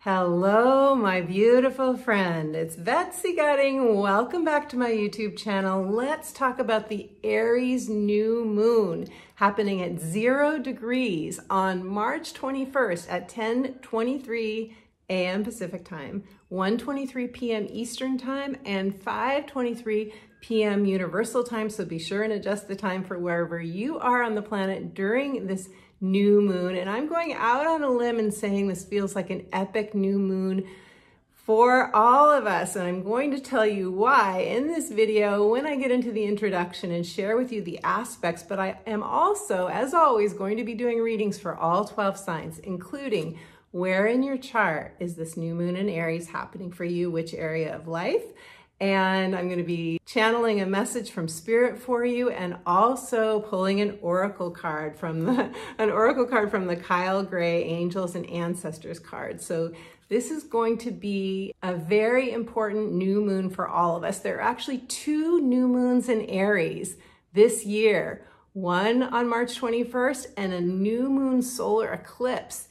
Hello, my beautiful friend. It's Betsy Gutting. Welcome back to my YouTube channel. Let's talk about the Aries new moon happening at 0 degrees on March 21st at 10:23 a.m. Pacific time, 1:23 p.m. Eastern time, and 5:23 p.m. Universal time. So be sure and adjust the time for wherever you are on the planet during this new moon. And I'm going out on a limb and saying this feels like an epic new moon for all of us. And I'm going to tell you why in this video when I get into the introduction and share with you the aspects. But I am also, as always, going to be doing readings for all 12 signs, including where in your chart is this new moon in Aries happening for you, which area of life. And I'm going to be channeling a message from Spirit for you, and also pulling an oracle card from the Kyle Gray Angels and Ancestors card. So this is going to be a very important new moon for all of us. There are actually 2 new moons in Aries this year, one on March 21st and a new moon solar eclipse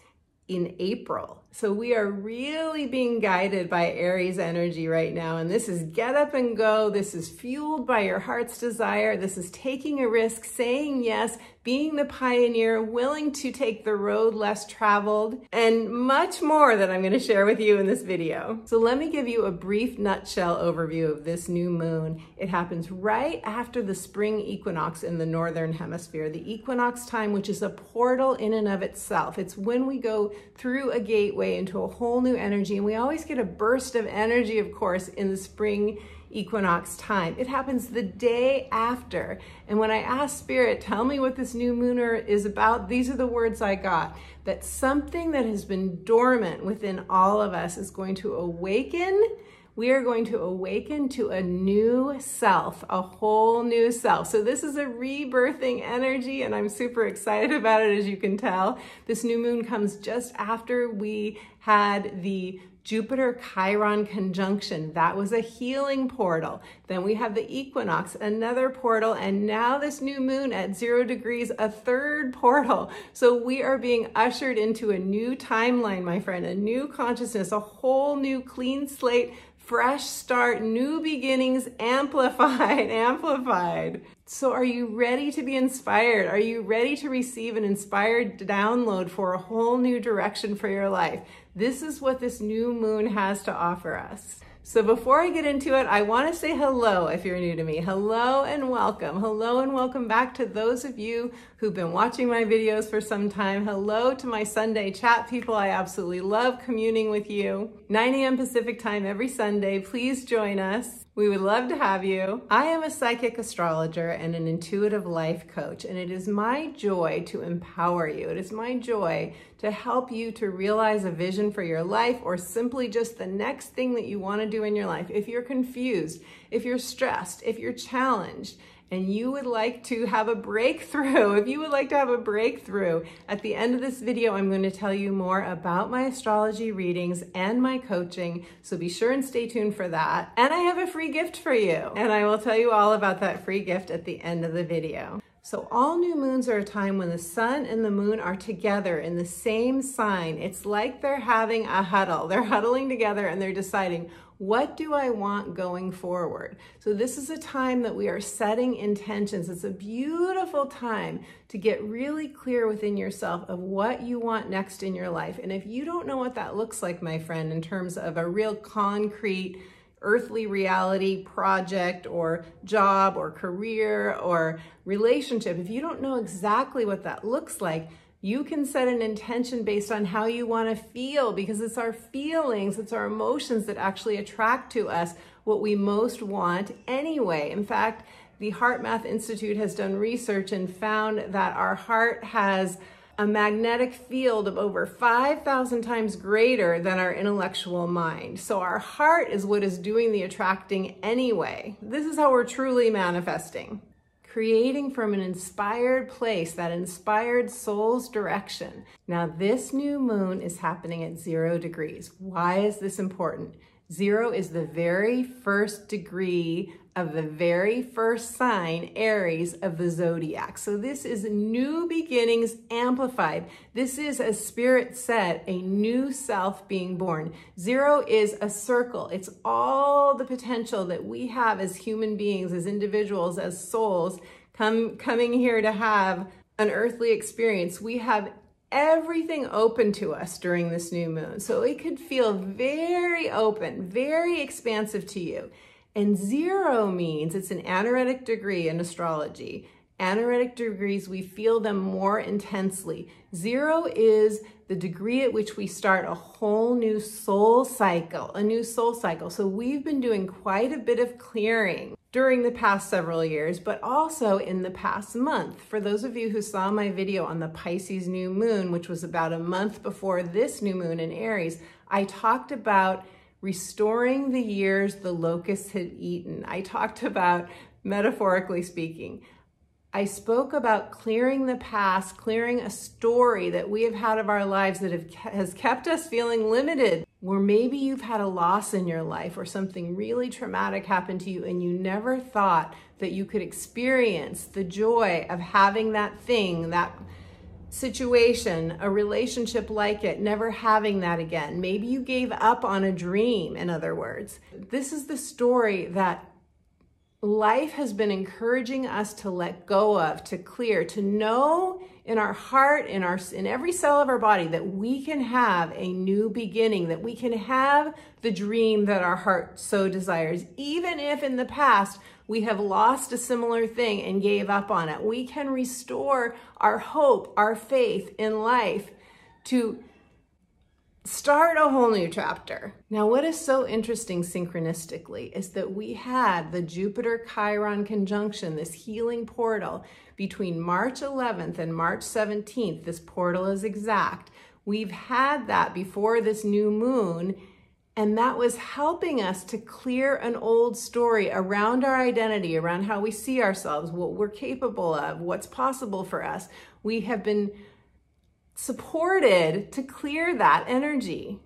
in April. So we are really being guided by Aries energy right now. And this is get up and go. This is fueled by your heart's desire. This is taking a risk, saying yes, being the pioneer, willing to take the road less traveled, and much more that I'm going to share with you in this video. So let me give you a brief nutshell overview of this new moon. It happens right after the spring equinox in the Northern Hemisphere, the equinox time, which is a portal in and of itself. It's when we go through a gateway into a whole new energy, and we always get a burst of energy, of course, in the spring equinox time. It happens the day after. And when I asked Spirit, tell me what this new moon is about, these are the words I got: that something that has been dormant within all of us is going to awaken. We are going to awaken to a new self, a whole new self. So this is a rebirthing energy, and I'm super excited about it, as you can tell. This new moon comes just after we had the Jupiter-Chiron conjunction. That was a healing portal. Then we have the equinox, another portal, and now this new moon at 0 degrees, a third portal. So we are being ushered into a new timeline, my friend, a new consciousness, a whole new clean slate, fresh start, new beginnings, amplified. So are you ready to be inspired? Are you ready to receive an inspired download for a whole new direction for your life? This is what this new moon has to offer us. So before I get into it, I want to say hello if you're new to me. Hello and welcome. Hello and welcome back to those of you who've been watching my videos for some time. Hello to my Sunday chat people. I absolutely love communing with you. 9 a.m. Pacific time every Sunday. Please join us. We would love to have you. I am a psychic astrologer and an intuitive life coach, and it is my joy to empower you. It is my joy to help you to realize a vision for your life, or simply just the next thing that you want to do in your life. If you're confused, if you're stressed, if you're challenged, and you would like to have a breakthrough, at the end of this video, I'm going to tell you more about my astrology readings and my coaching. So be sure and stay tuned for that. And I have a free gift for you. And I will tell you all about that free gift at the end of the video. So all new moons are a time when the sun and the moon are together in the same sign. It's like they're having a huddle. They're huddling together and they're deciding, what do I want going forward? So this is a time that we are setting intentions. It's a beautiful time to get really clear within yourself of what you want next in your life. And if you don't know what that looks like, my friend, in terms of a real concrete earthly reality project or job or career or relationship, if you don't know exactly what that looks like, you can set an intention based on how you want to feel, because it's our feelings, it's our emotions that actually attract to us what we most want anyway. In fact, the Heart Math Institute has done research and found that our heart has a magnetic field of over 5,000 times greater than our intellectual mind. So our heart is what is doing the attracting anyway. This is how we're truly manifesting. Creating from an inspired place, that inspired soul's direction. Now this new moon is happening at 0 degrees. Why is this important? 0 is the very first degree of the very first sign, Aries, of the zodiac. So this is new beginnings amplified. This is, as Spirit said, a new self being born. 0 is a circle. It's all the potential that we have as human beings, as individuals, as souls, coming here to have an earthly experience. We have everything open to us during this new moon. So it could feel very open, very expansive to you. And 0 means it's an anaretic degree in astrology. Anaretic degrees, we feel them more intensely. 0 is the degree at which we start a whole new soul cycle, So we've been doing quite a bit of clearing during the past several years, but also in the past month. For those of you who saw my video on the Pisces new moon, which was about a month before this new moon in Aries, I talked about restoring the years the locusts had eaten. I talked about, metaphorically speaking, I spoke about clearing the past, clearing a story that we have had of our lives that has kept us feeling limited, where maybe you've had a loss in your life or something really traumatic happened to you and you never thought that you could experience the joy of having that thing, that situation, a relationship like it, never having that again. Maybe you gave up on a dream, in other words. This is the story that life has been encouraging us to let go of, to clear, to know in our heart, in every cell of our body, that we can have a new beginning, that we can have the dream that our heart so desires. Even if in the past we have lost a similar thing and gave up on it, we can restore our hope, our faith in life to start a whole new chapter. Now, what is so interesting synchronistically is that we had the Jupiter-Chiron conjunction, this healing portal between March 11th and March 17th. This portal is exact. We've had that before this new moon, and that was helping us to clear an old story around our identity, around how we see ourselves, what we're capable of, what's possible for us. We have been supported to clear that energy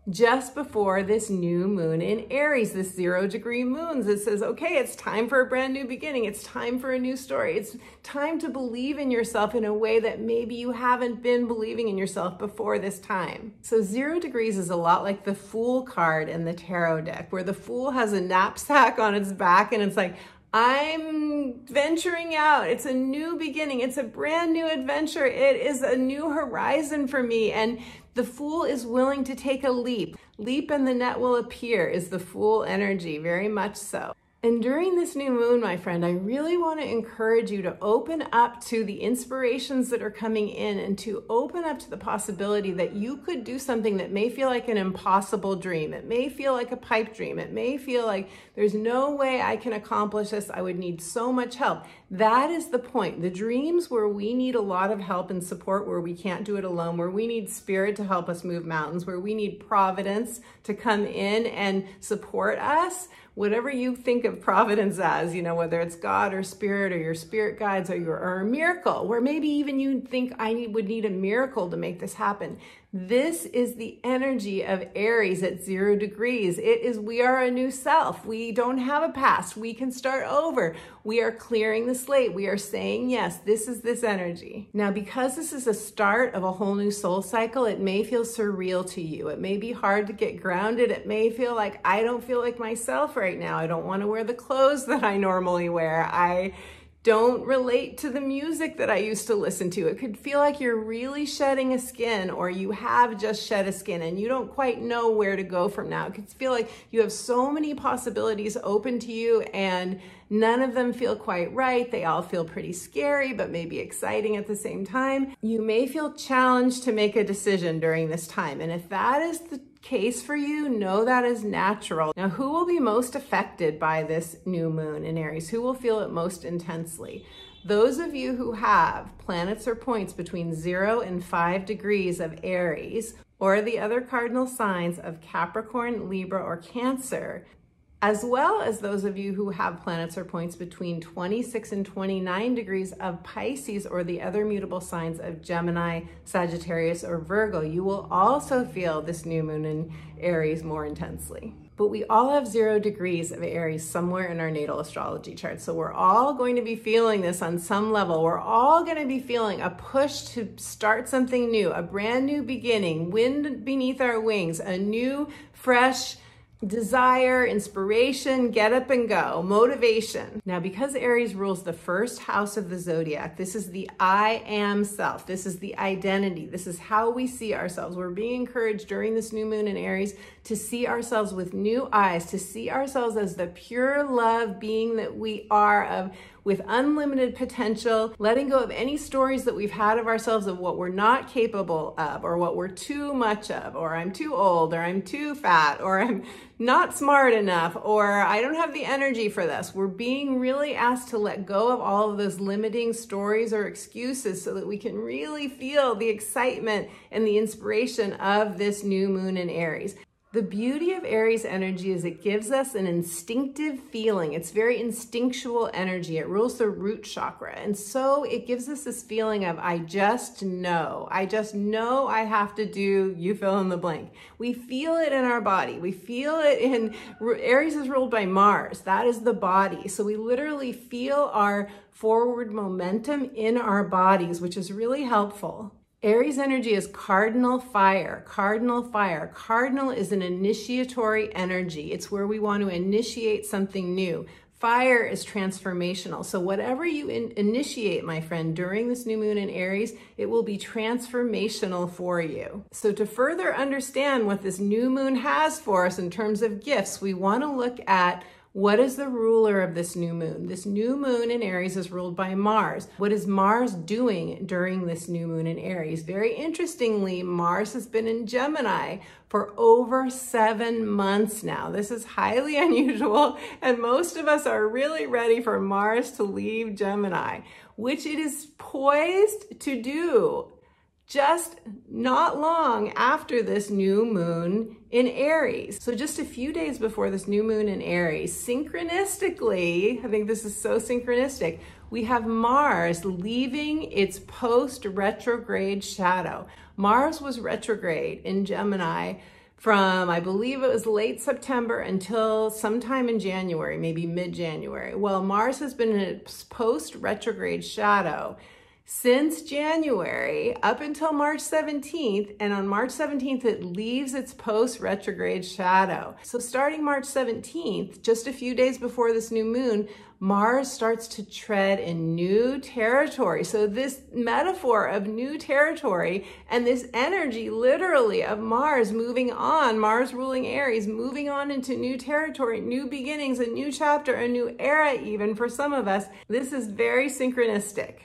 just before this new moon in Aries, this 0-degree moon that says, okay, it's time for a brand new beginning. It's time for a new story. It's time to believe in yourself in a way that maybe you haven't been believing in yourself before this time. So 0 degrees is a lot like the Fool card in the tarot deck, where the Fool has a knapsack on its back and it's like, I'm venturing out. It's a new beginning. It's a brand new adventure. It is a new horizon for me. And the Fool is willing to take a leap. Leap and the net will appear is the Fool energy, very much so. And during this new moon, my friend, I really want to encourage you to open up to the inspirations that are coming in and to open up to the possibility that you could do something that may feel like an impossible dream. It may feel like a pipe dream. It may feel like there's no way I can accomplish this. I would need so much help. That is the point. The dreams where we need a lot of help and support, where we can't do it alone, where we need spirit to help us move mountains, where we need providence to come in and support us. Whatever you think of providence as, you know, whether it's God or spirit or your spirit guides or a miracle, where maybe even you think would need a miracle to make this happen. This is the energy of Aries at 0 degrees. It is, we are a new self. We don't have a past. We can start over. We are clearing the slate. We are saying, yes, this is this energy. Now, because this is a start of a whole new soul cycle, it may feel surreal to you. It may be hard to get grounded. It may feel like, I don't feel like myself right now. I don't want to wear the clothes that I normally wear. I don't relate to the music that I used to listen to. It could feel like you're really shedding a skin, or you have just shed a skin and you don't quite know where to go from now. It could feel like you have so many possibilities open to you and none of them feel quite right. They all feel pretty scary, but maybe exciting at the same time. You may feel challenged to make a decision during this time. And if that is the case for you, know that is natural. Now, who will be most affected by this new moon in Aries? Who will feel it most intensely? Those of you who have planets or points between 0 and 5 degrees of Aries, or the other cardinal signs of Capricorn, Libra, or Cancer, as well as those of you who have planets or points between 26 and 29 degrees of Pisces, or the other mutable signs of Gemini, Sagittarius, or Virgo, you will also feel this new moon in Aries more intensely. but we all have 0 degrees of Aries somewhere in our natal astrology chart. So we're all going to be feeling this on some level. We're all going to be feeling a push to start something new, a brand new beginning, wind beneath our wings, a new, fresh desire, inspiration, get up and go, motivation. Now, because Aries rules the first house of the zodiac, this is the I am self. This is the identity. This is how we see ourselves. We're being encouraged during this new moon in Aries to see ourselves with new eyes, to see ourselves as the pure love being that we are, with unlimited potential, letting go of any stories that we've had of ourselves of what we're not capable of, or what we're too much of, or I'm too old, or I'm too fat, or I'm not smart enough, or I don't have the energy for this. We're being really asked to let go of all of those limiting stories or excuses so that we can really feel the excitement and the inspiration of this new moon in Aries. The beauty of Aries energy is it gives us an instinctive feeling. It's very instinctual energy. It rules the root chakra. And so it gives us this feeling of, I just know I have to do, you fill in the blank. We feel it in our body. We feel it in, Aries is ruled by Mars. That is the body. So we literally feel our forward momentum in our bodies, which is really helpful. Aries energy is cardinal fire, cardinal fire. Cardinal is an initiatory energy. It's where we want to initiate something new. Fire is transformational. So whatever you initiate, my friend, during this new moon in Aries, it will be transformational for you. So to further understand what this new moon has for us in terms of gifts, we want to look at what is the ruler of this new moon? This new moon in Aries is ruled by Mars. What is Mars doing during this new moon in Aries? Very interestingly, Mars has been in Gemini for over 7 months now. This is highly unusual, and most of us are really ready for Mars to leave Gemini, which it is poised to do just not long after this new moon in Aries. So just a few days before this new moon in Aries, synchronistically, I think this is so synchronistic, we have Mars leaving its post-retrograde shadow. Mars was retrograde in Gemini from, I believe it was late September until sometime in January, maybe mid-January. Well, Mars has been in its post-retrograde shadow since January up until March 17th, and on March 17th, it leaves its post-retrograde shadow. So starting March 17th, just a few days before this new moon, Mars starts to tread in new territory. So this metaphor of new territory and this energy literally of Mars moving on, Mars ruling Aries, moving on into new territory, new beginnings, a new chapter, a new era even for some of us, this is very synchronistic.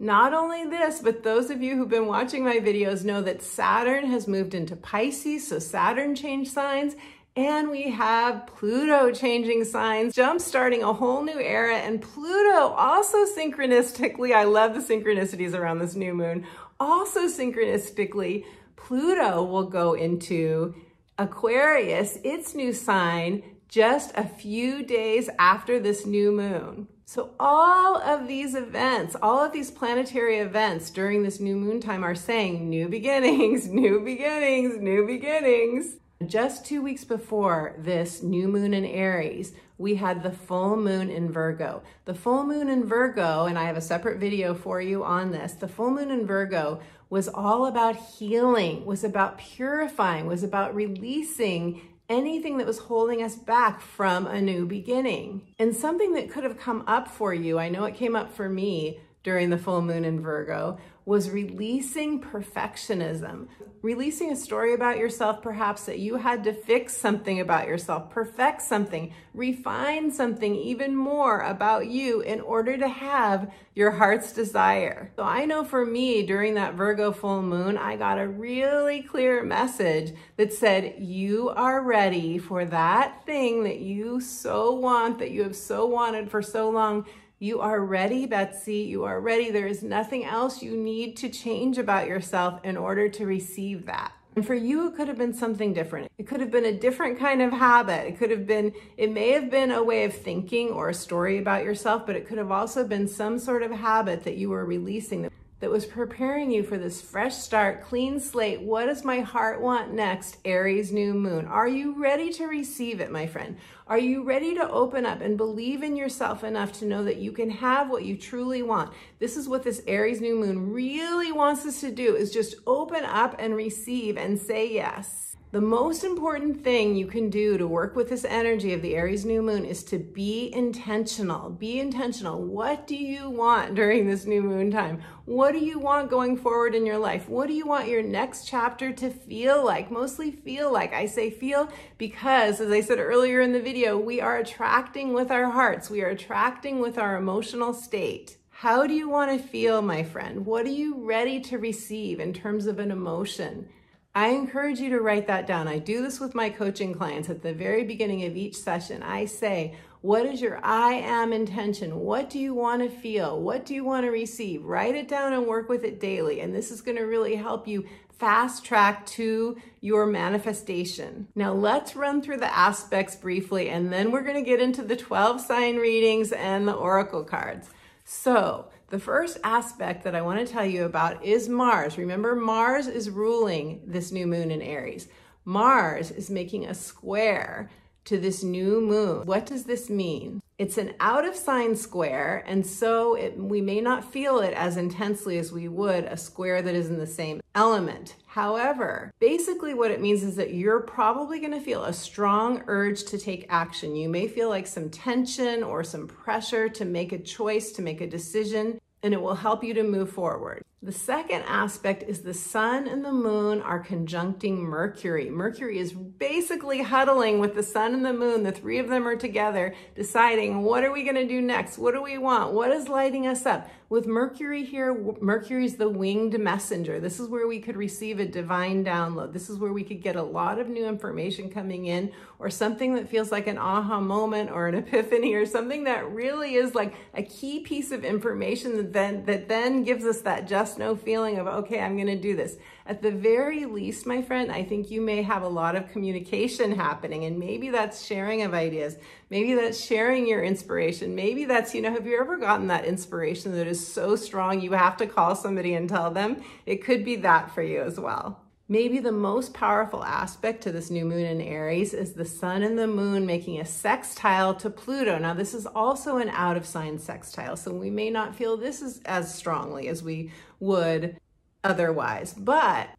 Not only this, but those of you who've been watching my videos know that Saturn has moved into Pisces, so Saturn changed signs, and we have Pluto changing signs, jump-starting a whole new era, and Pluto also synchronistically, I love the synchronicities around this new moon, also synchronistically, Pluto will go into Aquarius, its new sign, just a few days after this new moon. So all of these events, all of these planetary events during this new moon time are saying new beginnings, new beginnings, new beginnings. Just 2 weeks before this new moon in Aries, we had the full moon in Virgo. The full moon in Virgo, and I have a separate video for you on this, the full moon in Virgo was all about healing, was about purifying, was about releasing anything that was holding us back from a new beginning. And something that could have come up for you, I know it came up for me during the full moon in Virgo, was releasing perfectionism. Releasing a story about yourself, perhaps that you had to fix something about yourself, perfect something, refine something even more about you in order to have your heart's desire. So I know for me, during that Virgo full moon, I got a really clear message that said, you are ready for that thing that you so want, that you have so wanted for so long. You are ready, Betsy. You are ready. There is nothing else you need to change about yourself in order to receive that. And for you, it could have been something different. It could have been a different kind of habit. It may have been a way of thinking or a story about yourself, but it could have also been some sort of habit that you were releasing that was preparing you for this fresh start, clean slate. What does my heart want next? Aries new moon. Are you ready to receive it, my friend? Are you ready to open up and believe in yourself enough to know that you can have what you truly want? This is what this Aries new moon really wants us to do, is just open up and receive and say yes. The most important thing you can do to work with this energy of the Aries new moon is to be intentional. Be intentional. What do you want during this new moon time? What do you want going forward in your life? What do you want your next chapter to feel like? Mostly feel like. I say feel because, as I said earlier in the video, we are attracting with our hearts. We are attracting with our emotional state. How do you want to feel, my friend? What are you ready to receive in terms of an emotion? I encourage you to write that down. I do this with my coaching clients at the very beginning of each session. I say, what is your I am intention? What do you want to feel? What do you want to receive? Write it down and work with it daily. And this is going to really help you fast track to your manifestation. Now let's run through the aspects briefly, and then we're going to get into the 12 sign readings and the oracle cards. So the first aspect that I want to tell you about is Mars. Remember, Mars is ruling this new moon in Aries. Mars is making a square to this new moon. What does this mean? It's an out of sign square, and so we may not feel it as intensely as we would a square that is in the same element. However, basically what it means is that you're probably going to feel a strong urge to take action. You may feel like some tension or some pressure to make a choice, to make a decision, and it will help you to move forward. The second aspect is the sun and the moon are conjuncting Mercury. Mercury is basically huddling with the sun and the moon. The three of them are together deciding, what are we going to do next? What do we want? What is lighting us up? With Mercury here, Mercury's the winged messenger. This is where we could receive a divine download. This is where we could get a lot of new information coming in, or something that feels like an aha moment or an epiphany, or something that really is like a key piece of information that then gives us that just no feeling of, okay, I'm going to do this. At the very least, my friend, I think you may have a lot of communication happening, and maybe that's sharing of ideas. Maybe that's sharing your inspiration. Maybe that's, have you ever gotten that inspiration that is so strong you have to call somebody and tell them? It could be that for you as well. Maybe the most powerful aspect to this new moon in Aries is the sun and the moon making a sextile to Pluto. Now, this is also an out of sign sextile, so we may not feel this as strongly as we would otherwise. But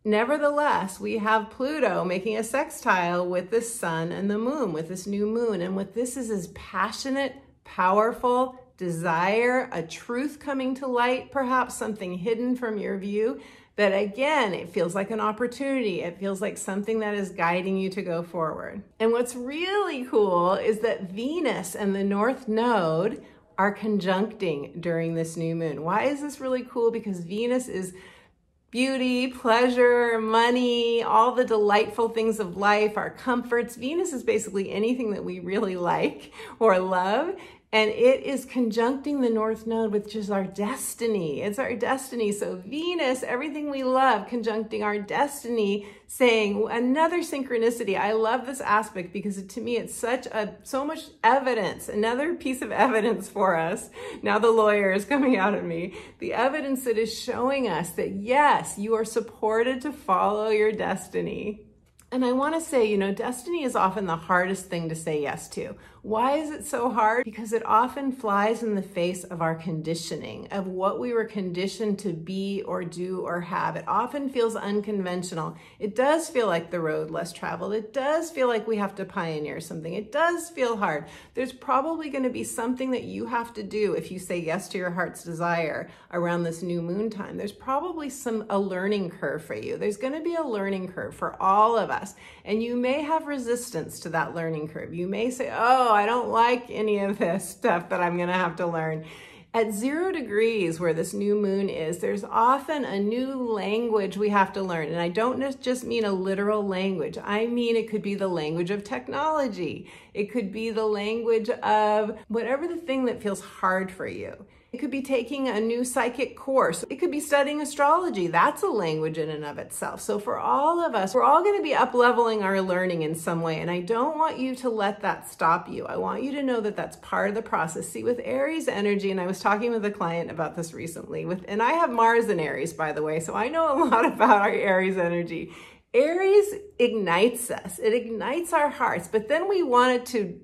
nevertheless, we have Pluto making a sextile with the sun and the moon, with this new moon. And what this is passionate, powerful desire, a truth coming to light, perhaps something hidden from your view. That again, it feels like an opportunity. It feels like something that is guiding you to go forward. And what's really cool is that Venus and the North Node are conjuncting during this new moon. Why is this really cool? Because Venus is beauty, pleasure, money, all the delightful things of life, our comforts. Venus is basically anything that we really like or love. And it is conjuncting the North Node, which is our destiny. It's our destiny. So Venus, everything we love, conjuncting our destiny, saying another synchronicity. I love this aspect because to me, it's so much evidence, another piece of evidence for us. Now the lawyer is coming out at me. The evidence that is showing us that yes, you are supported to follow your destiny. And I want to say, destiny is often the hardest thing to say yes to. Why is it so hard? Because it often flies in the face of our conditioning, of what we were conditioned to be or do or have. It often feels unconventional. It does feel like the road less traveled. It does feel like we have to pioneer something. It does feel hard. There's probably going to be something that you have to do if you say yes to your heart's desire around this new moon time. There's probably a learning curve for you. There's going to be a learning curve for all of us. And you may have resistance to that learning curve. You may say, oh, I don't like any of this stuff that I'm going to have to learn. At 0 degrees, where this new moon is, there's often a new language we have to learn. And I don't just mean a literal language. I mean, it could be the language of technology. It could be the language of whatever the thing that feels hard for you. It could be taking a new psychic course. It could be studying astrology. That's a language in and of itself. So for all of us, we're all going to be up-leveling our learning in some way. And I don't want you to let that stop you. I want you to know that that's part of the process. See, with Aries energy, and I was talking with a client about this recently, and I have Mars in Aries, by the way, so I know a lot about our Aries energy. Aries ignites us. It ignites our hearts, but then we want it to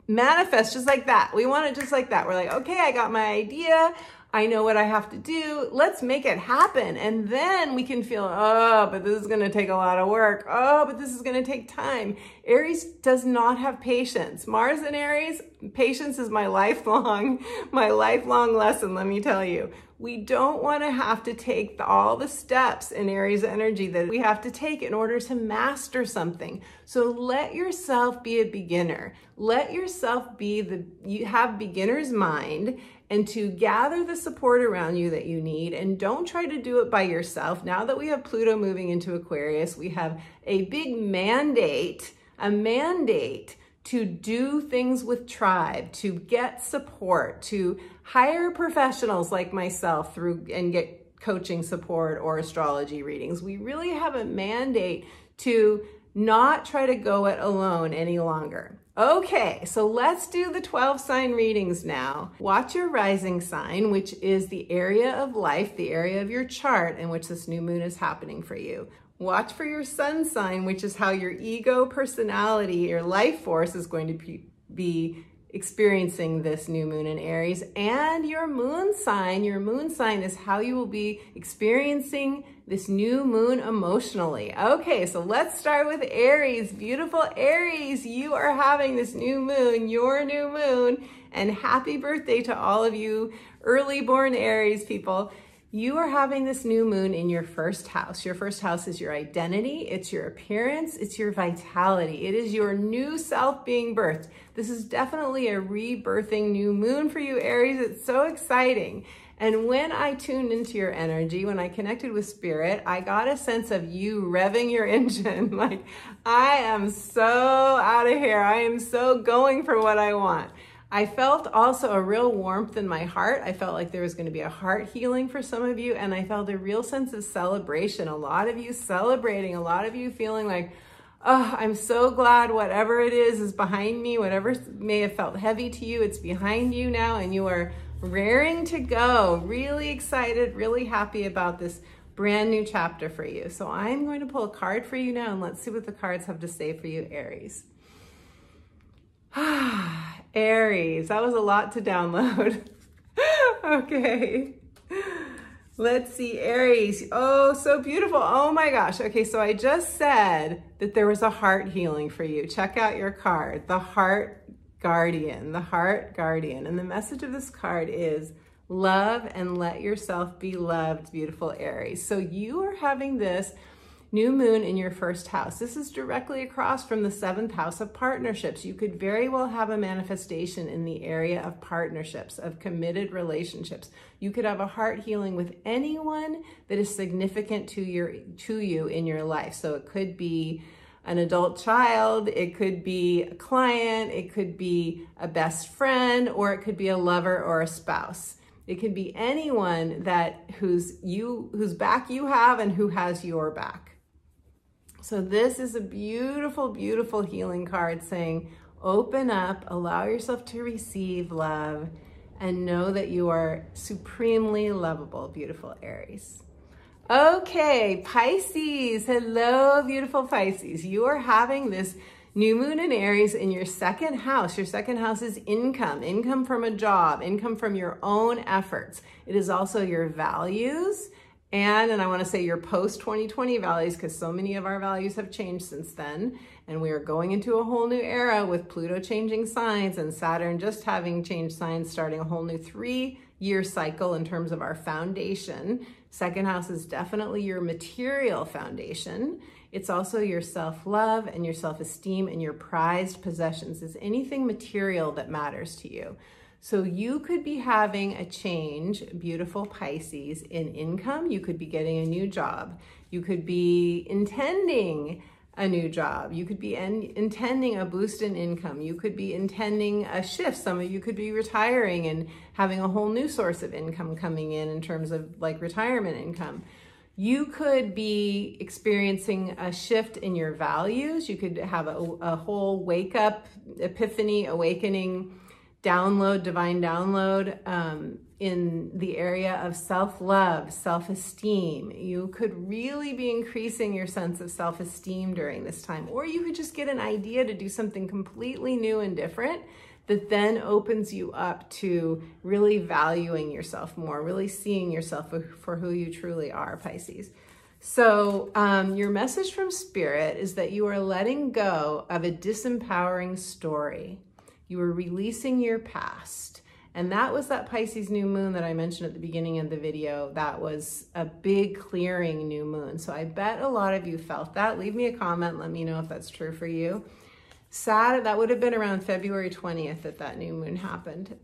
manifest just like that. We want it just like that. We're like, okay, I got my idea. I know what I have to do. Let's make it happen. And then we can feel, oh, but this is going to take a lot of work. Oh, but this is going to take time. Aries does not have patience. Mars in Aries, patience is my lifelong lesson, let me tell you. We don't want to have to take all the steps in Aries energy that we have to take in order to master something. So let yourself be a beginner. Let yourself be you have beginner's mind, and to gather the support around you that you need. And don't try to do it by yourself. Now that we have Pluto moving into Aquarius, we have a big mandate, to do things with tribe, to get support, to hire professionals like myself and get coaching support or astrology readings. We really have a mandate to not try to go it alone any longer. Okay, so let's do the 12 sign readings now. Watch your rising sign, which is the area of life, the area of your chart in which this new moon is happening for you. Watch for your sun sign, which is how your ego, personality, your life force is going to be experiencing this new moon in Aries. And your moon sign is how you will be experiencing this new moon emotionally. Okay, so let's start with Aries. Beautiful Aries, you are having this new moon, your new moon, and happy birthday to all of you early born Aries people. You are having this new moon in your first house. Your first house is your identity, it's your appearance, it's your vitality. It is your new self being birthed. This is definitely a rebirthing new moon for you, Aries. It's so exciting. And when I tuned into your energy, when I connected with spirit, I got a sense of you revving your engine. Like, I am so out of here. I am so going for what I want. I felt also a real warmth in my heart. I felt like there was going to be a heart healing for some of you, and I felt a real sense of celebration. A lot of you celebrating, a lot of you feeling like, oh, I'm so glad whatever it is behind me, whatever may have felt heavy to you, it's behind you now, and you are raring to go, really excited, really happy about this brand new chapter for you. So I'm going to pull a card for you now, and let's see what the cards have to say for you, Aries. Aries, that was a lot to download. Okay, let's see, Aries. Oh, so beautiful. Oh my gosh. Okay, so I just said that there was a heart healing for you. Check out your card, the Heart Guardian, the Heart Guardian. And the message of this card is love and let yourself be loved, beautiful Aries. So you are having this new moon in your first house. This is directly across from the 7th house of partnerships. You could very well have a manifestation in the area of partnerships, of committed relationships. You could have a heart healing with anyone that is significant to you in your life. So it could be an adult child, it could be a client, it could be a best friend, or it could be a lover or a spouse. It could be anyone whose back you have and who has your back. So this is a beautiful, beautiful healing card saying, open up, allow yourself to receive love, and know that you are supremely lovable, beautiful Aries. Okay, Pisces. Hello, beautiful Pisces. You are having this new moon in Aries in your second house. Your second house is income from a job, income from your own efforts. It is also your values. And I want to say your post-2020 values, because so many of our values have changed since then. And we are going into a whole new era with Pluto changing signs and Saturn just having changed signs, starting a whole new 3-year cycle in terms of our foundation. Second house is definitely your material foundation. It's also your self-love and your self-esteem and your prized possessions. It's anything material that matters to you. So you could be having a change, beautiful Pisces, in income. You could be getting a new job. You could be intending a new job. You could be intending a boost in income. You could be intending a shift. Some of you could be retiring and having a whole new source of income coming in terms of like retirement income. You could be experiencing a shift in your values. You could have a whole wake up, epiphany, awakening, download, divine download in the area of self-love, self-esteem. You could really be increasing your sense of self-esteem during this time, or you could just get an idea to do something completely new and different that then opens you up to really valuing yourself more, really seeing yourself for who you truly are, Pisces. So your message from Spirit is that you are letting go of a disempowering story. You are releasing your past. And that was that Pisces new moon that I mentioned at the beginning of the video. That was a big clearing new moon. So I bet a lot of you felt that. Leave me a comment. Let me know if that's true for you. Saturn, that would have been around February 20th that new moon happened.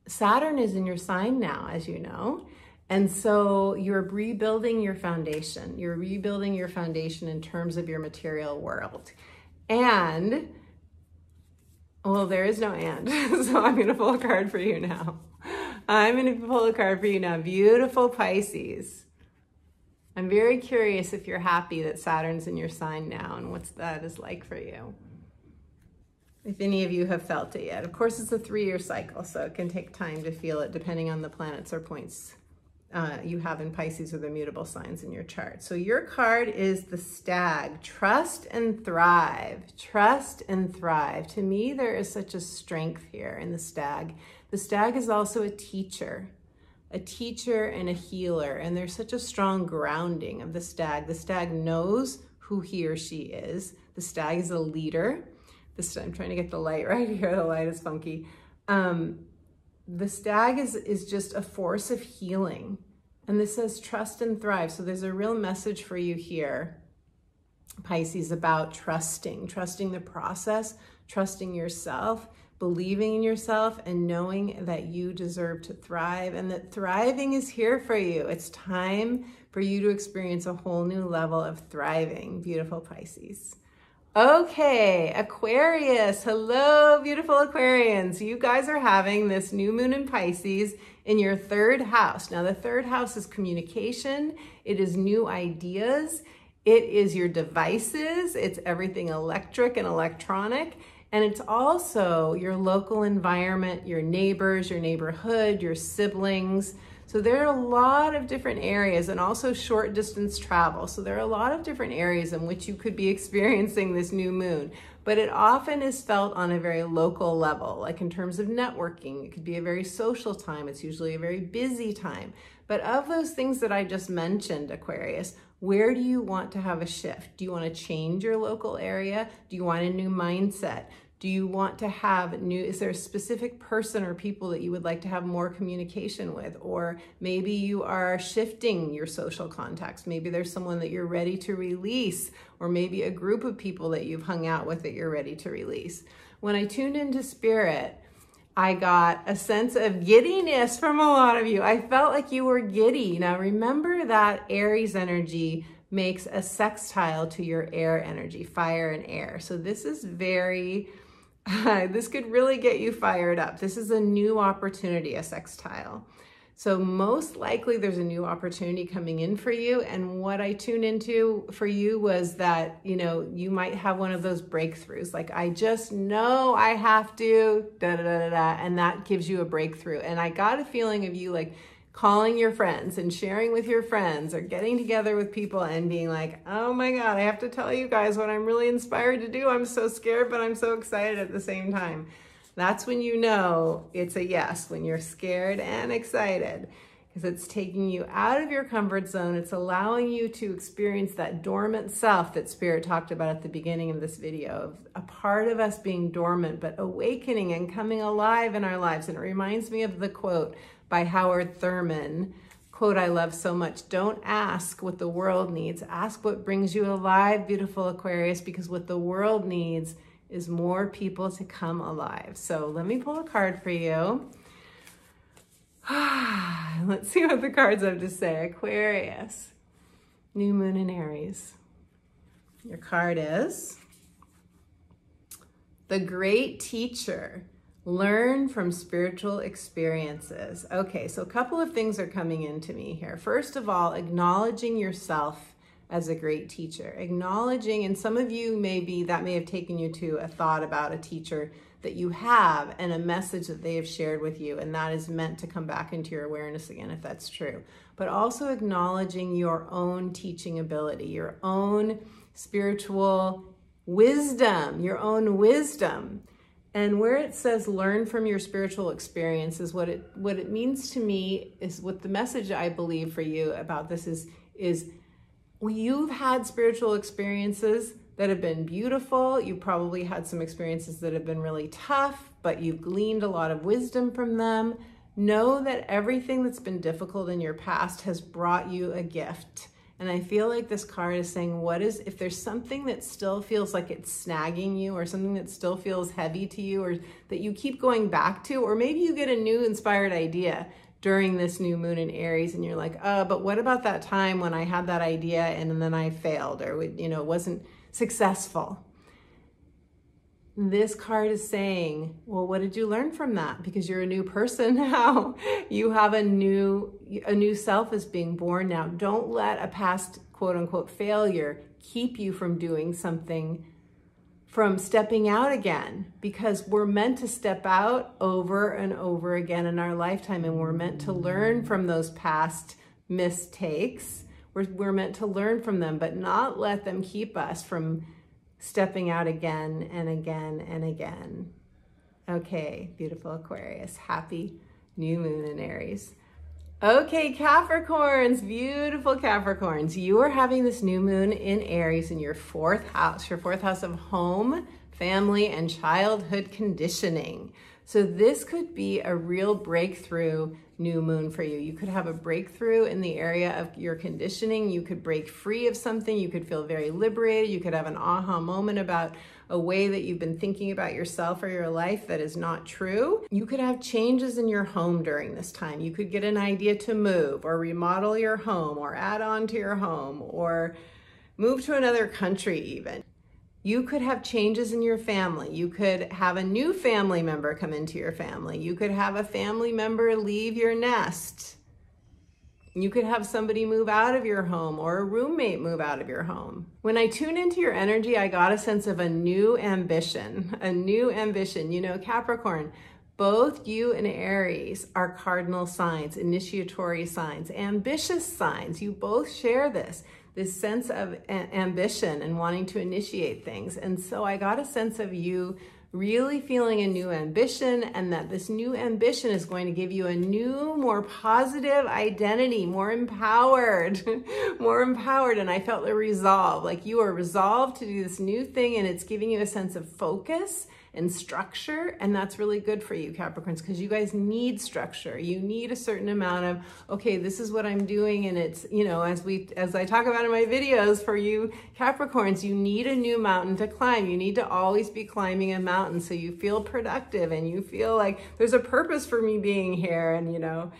Saturn is in your sign now, as you know. And so you're rebuilding your foundation. You're rebuilding your foundation in terms of your material world. And, well, there is no and. So I'm going to pull a card for you now. I'm going to pull a card for you now. Beautiful Pisces. I'm very curious if you're happy that Saturn's in your sign now and what that is like for you. If any of you have felt it yet. Of course, it's a 3-year cycle, so it can take time to feel it depending on the planets or points you have in Pisces or the mutable signs in your chart. So your card is the Stag. Trust and thrive. Trust and thrive. To me, there is such a strength here in the Stag. The Stag is also a teacher and a healer, and there's such a strong grounding of the Stag. The Stag knows who he or she is. The Stag is a leader. I'm trying to get the light right here. The light is funky. The Stag is just a force of healing. And this says trust and thrive. So there's a real message for you here, Pisces, about trusting the process, trusting yourself, believing in yourself, and knowing that you deserve to thrive and that thriving is here for you. It's time for you to experience a whole new level of thriving. Beautiful Pisces. Okay, Aquarius. Hello, beautiful Aquarians. You guys are having this new moon in Pisces in your 3rd house. Now, the 3rd house is communication. It is new ideas. It is your devices. It's everything electric and electronic. And it's also your local environment, your neighbors, your neighborhood, your siblings. So there are a lot of different areas, and also short distance travel. So there are a lot of different areas in which you could be experiencing this new moon, but it often is felt on a very local level, like in terms of networking. It could be a very social time. It's usually a very busy time. But of those things that I just mentioned, Aquarius, where do you want to have a shift? Do you want to change your local area? Do you want a new mindset? Do you want to have is there a specific person or people that you would like to have more communication with? Or maybe you are shifting your social contacts. Maybe there's someone that you're ready to release, or maybe a group of people that you've hung out with that you're ready to release. When I tuned into Spirit, I got a sense of giddiness from a lot of you. I felt like you were giddy. Now remember that Aries energy makes a sextile to your air energy, fire and air. So this is very... this could really get you fired up. This is a new opportunity, a sextile. So most likely there's a new opportunity coming in for you. And what I tuned into for you was that, you might have one of those breakthroughs. Like, I just know I have to, and that gives you a breakthrough. And I got a feeling of you like calling your friends and sharing with your friends, or getting together with people and being like, oh my God, I have to tell you guys what I'm really inspired to do. I'm so scared, but I'm so excited at the same time. That's when you know it's a yes, when you're scared and excited, because it's taking you out of your comfort zone. It's allowing you to experience that dormant self that Spirit talked about at the beginning of this video, of a part of us being dormant, but awakening and coming alive in our lives. And it reminds me of the quote by Howard Thurman, quote I love so much: don't ask what the world needs, ask what brings you alive, beautiful Aquarius, because what the world needs is more people to come alive. So let me pull a card for you. Let's see what the cards have to say. Aquarius, new moon in Aries. Your card is the Great Teacher. Learn from spiritual experiences. Okay, so a couple of things are coming into me here. First of all, acknowledging yourself as a great teacher. Acknowledging, and some of you that may have taken you to a thought about a teacher that you have and a message that they have shared with you, and that is meant to come back into your awareness again if that's true. But also acknowledging your own teaching ability, your own spiritual wisdom, your own wisdom. And where it says learn from your spiritual experiences, what it means to me is, what the message I believe for you about this is you've had spiritual experiences that have been beautiful. You probably had some experiences that have been really tough, but you've gleaned a lot of wisdom from them. Know that everything that's been difficult in your past has brought you a gift. And I feel like this card is saying, if there's something that still feels like it's snagging you, or something that still feels heavy to you, or that you keep going back to, or maybe you get a new inspired idea during this new moon in Aries and you're like, but what about that time when I had that idea and then I failed, or wasn't successful? This card is saying, well, what did you learn from that? Because you're a new person now. You have a new self is being born now. Don't let a past quote unquote failure keep you from doing something, from stepping out again, because we're meant to step out over and over again in our lifetime, and we're meant to learn from those past mistakes. We're meant to learn from them, but not let them keep us from stepping out again and again and again. Okay, beautiful Aquarius. Happy new moon in Aries. Okay, Capricorns, beautiful Capricorns. You are having this new moon in Aries in your fourth house of home, family, and childhood conditioning. So this could be a real breakthrough new moon for you. You could have a breakthrough in the area of your conditioning. You could break free of something. You could feel very liberated. You could have an aha moment about a way that you've been thinking about yourself or your life that is not true. You could have changes in your home during this time. You could get an idea to move or remodel your home or add on to your home or move to another country even. You could have changes in your family. You could have a new family member come into your family. You could have a family member leave your nest. You could have somebody move out of your home or a roommate move out of your home. When I tune into your energy, I got a sense of a new ambition, You know, Capricorn, both you and Aries are cardinal signs, initiatory signs, ambitious signs. You both share this sense of ambition and wanting to initiate things. And so I got a sense of you really feeling a new ambition, and that this new ambition is going to give you a new, more positive identity, more empowered. And I felt a resolve, like you are resolved to do this new thing, and it's giving you a sense of focus and structure. And that's really good for you, Capricorns, because you guys need structure. You need a certain amount of, okay, this is what I'm doing. And it's, you know, as I talk about in my videos, for you Capricorns, you need a new mountain to climb. You need to always be climbing a mountain so you feel productive and you feel like there's a purpose for me being here, and you know,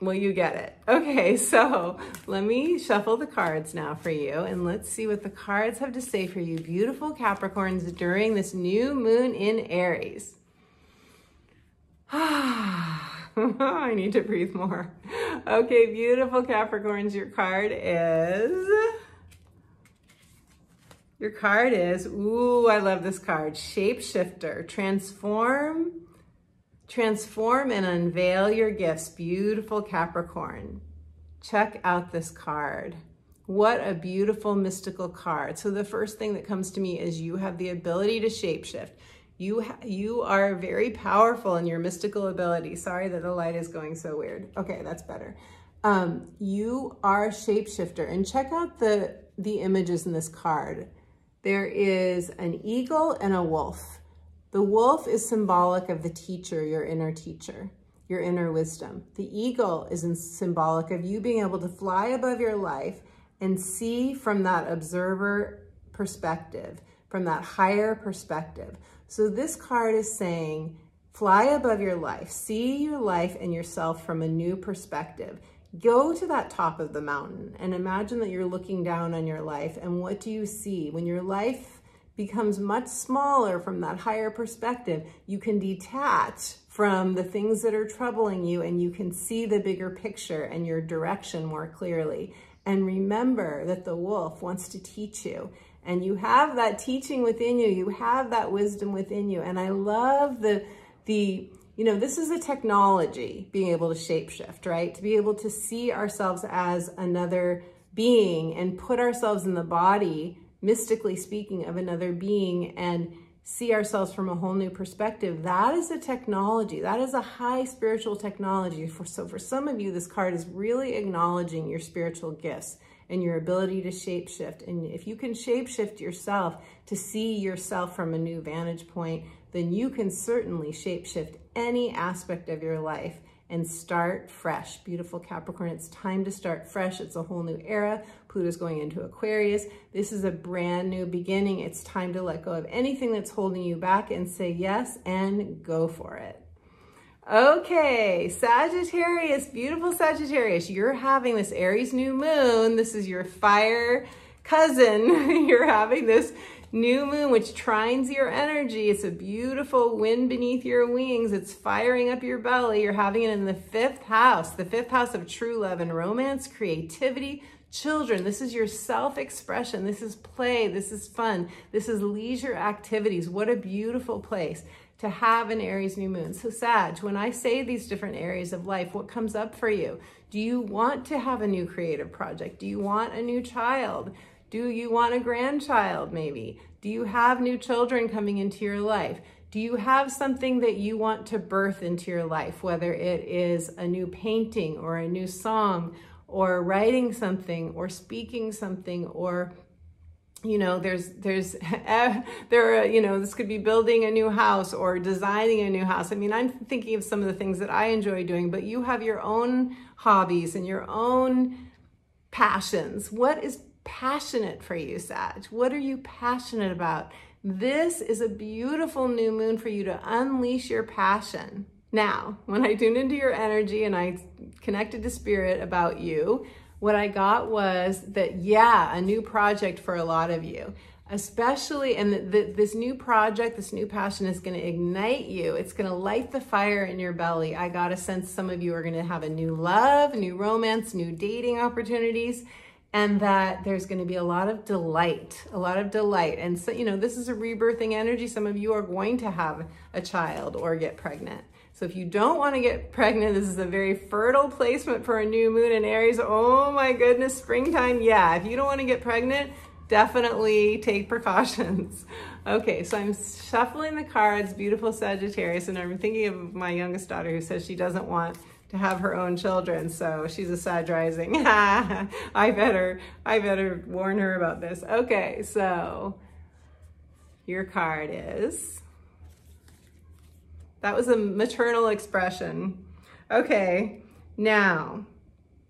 well, you get it. Okay, so let me shuffle the cards now for you, and let's see what the cards have to say for you, beautiful Capricorns, during this new moon in Aries. I need to breathe more. Okay, beautiful Capricorns, your card is, ooh, I love this card, Shapeshifter. Transform and unveil your gifts, beautiful Capricorn. Check out this card. What a beautiful mystical card. So the first thing that comes to me is you have the ability to shapeshift. You are very powerful in your mystical ability. Sorry that the light is going so weird. Okay, that's better. You are a shapeshifter, and check out the images in this card. There is an eagle and a wolf. The wolf is symbolic of the teacher, your inner teacher, your inner wisdom. The eagle is symbolic of you being able to fly above your life and see from that observer perspective, from that higher perspective. So this card is saying, fly above your life, see your life and yourself from a new perspective. Go to that top of the mountain and imagine that you're looking down on your life. And what do you see? When your life becomes much smaller from that higher perspective, you can detach from the things that are troubling you, and you can see the bigger picture and your direction more clearly. And remember that the wolf wants to teach you, and you have that teaching within you. You have that wisdom within you. And I love this is a technology, being able to shapeshift, right? To be able to see ourselves as another being and put ourselves in the body, mystically speaking, of another being, and see ourselves from a whole new perspective. That is a technology. That is a high spiritual technology. So for some of you, this card is really acknowledging your spiritual gifts and your ability to shapeshift. And if you can shapeshift yourself to see yourself from a new vantage point, then you can certainly shapeshift any aspect of your life and start fresh. Beautiful Capricorn, it's time to start fresh. It's a whole new era. Pluto's going into Aquarius. This is a brand new beginning. It's time to let go of anything that's holding you back and say yes and go for it. Okay, Sagittarius, beautiful Sagittarius. You're having this Aries new moon. This is your fire cousin. You're having this new moon, which trines your energy. It's a beautiful wind beneath your wings. It's firing up your belly. You're having it in the 5th house of true love and romance, creativity, children. This is your self-expression. This is play. This is fun. This is leisure activities. What a beautiful place to have an Aries new moon. So Sag, when I say these different areas of life, what comes up for you? Do you want to have a new creative project? Do you want a new child? Do you want a grandchild maybe? Do you have new children coming into your life? Do you have something that you want to birth into your life, whether it is a new painting or a new song or writing something or speaking something, or this could be building a new house or designing a new house. I mean, I'm thinking of some of the things that I enjoy doing, but you have your own hobbies and your own passions. What is passionate for you, Sag? What are you passionate about? This is a beautiful new moon for you to unleash your passion. Now, when I tuned into your energy and I connected to spirit about you, what I got was that, yeah, a new project for a lot of you, especially, and this new project, this new passion is going to ignite you. It's going to light the fire in your belly. I got a sense some of you are going to have a new love, new romance, new dating opportunities, and that there's going to be a lot of delight. And so, this is a rebirthing energy. Some of you are going to have a child or get pregnant. So if you don't want to get pregnant, this is a very fertile placement for a new moon in Aries. Oh my goodness, springtime. Yeah, if you don't want to get pregnant, definitely take precautions. Okay, so I'm shuffling the cards, beautiful Sagittarius, and I'm thinking of my youngest daughter who says she doesn't want to have her own children, so she's a Sag rising. I better warn her about this. Okay, so your card is, that was a maternal expression. Okay, now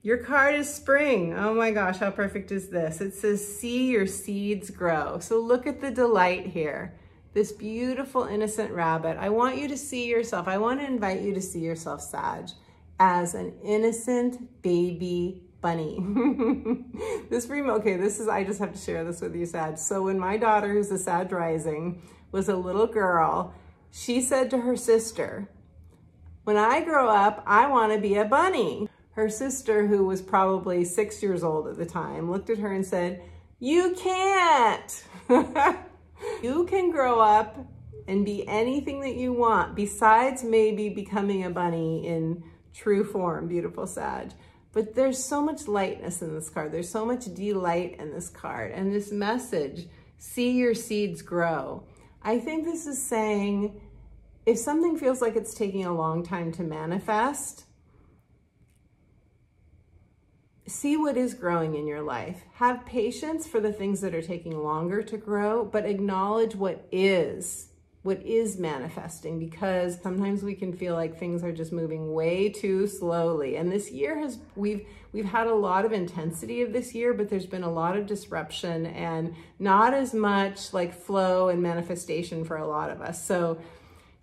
your card is spring. Oh my gosh, how perfect is this? It says, see your seeds grow. So look at the delight here. This beautiful innocent rabbit. I want you to see yourself. I want to invite you to see yourself, Sag, as an innocent baby bunny. I just have to share this with you, Sag. So when my daughter, who's a Sag rising, was a little girl, she said to her sister, when I grow up, I want to be a bunny. Her sister, who was probably 6 years old at the time, looked at her and said, you can't. You can grow up and be anything that you want, besides maybe becoming a bunny in true form, beautiful Sag. But there's so much lightness in this card. There's so much delight in this card. And this message, see your seeds grow. I think this is saying, if something feels like it's taking a long time to manifest, see what is growing in your life. Have patience for the things that are taking longer to grow, but acknowledge what is manifesting, because sometimes we can feel like things are just moving way too slowly. And this year we've had a lot of intensity of this year, but there's been a lot of disruption and not as much like flow and manifestation for a lot of us. So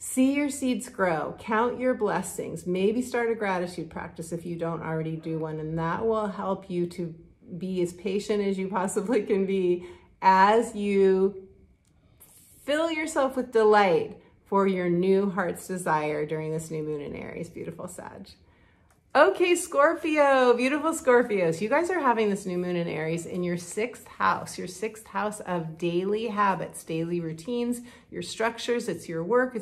See your seeds grow, count your blessings, maybe start a gratitude practice if you don't already do one, and that will help you to be as patient as you possibly can be as you fill yourself with delight for your new heart's desire during this new moon in Aries. Beautiful Sag. Okay, Scorpio, beautiful Scorpios. You guys are having this new moon in Aries in your 6th house of daily habits, daily routines, your structures. It's your work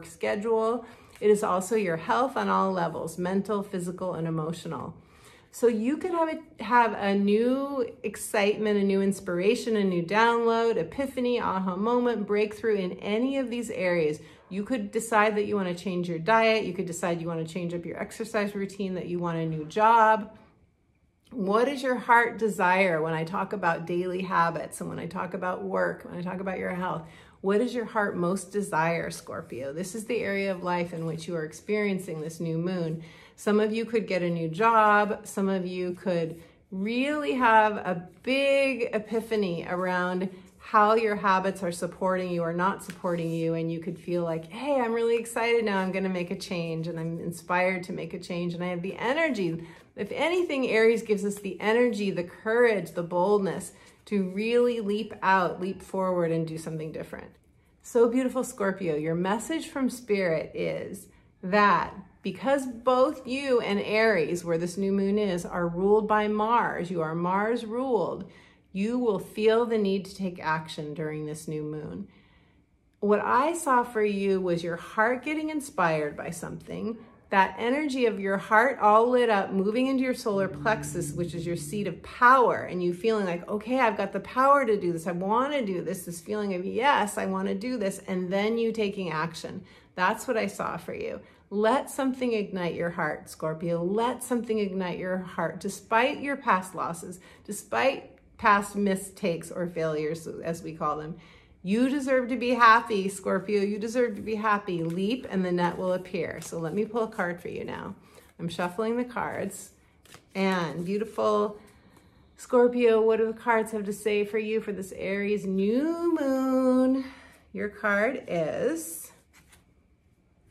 schedule. It is also your health on all levels, mental, physical, and emotional. So you could have a new excitement, a new inspiration, a new download, epiphany, aha moment, breakthrough in any of these areas. You could decide that you want to change your diet. You could decide you want to change up your exercise routine, that you want a new job. What is your heart desire when I talk about daily habits and when I talk about work, when I talk about your health? What does your heart most desire, Scorpio? This is the area of life in which you are experiencing this new moon. Some of you could get a new job. Some of you could really have a big epiphany around how your habits are supporting you or not supporting you, and you could feel like, hey, I'm really excited now, I'm going to make a change, and I'm inspired to make a change, and I have the energy. If anything, Aries gives us the energy, the courage, the boldness to really leap out, leap forward, and do something different. So beautiful, Scorpio, your message from Spirit is that because both you and Aries, where this new moon is, are ruled by Mars, you are Mars ruled, you will feel the need to take action during this new moon. What I saw for you was your heart getting inspired by something, that energy of your heart all lit up, moving into your solar plexus, which is your seat of power, and you feeling like, okay, I've got the power to do this. I want to do this feeling of, yes, I want to do this, and then you taking action. That's what I saw for you. Let something ignite your heart, Scorpio. Let something ignite your heart, despite your past losses, despite past mistakes or failures, as we call them. You deserve to be happy, Scorpio. You deserve to be happy. Leap and the net will appear. So let me pull a card for you now. I'm shuffling the cards. And beautiful Scorpio, what do the cards have to say for you for this Aries new moon? Your card is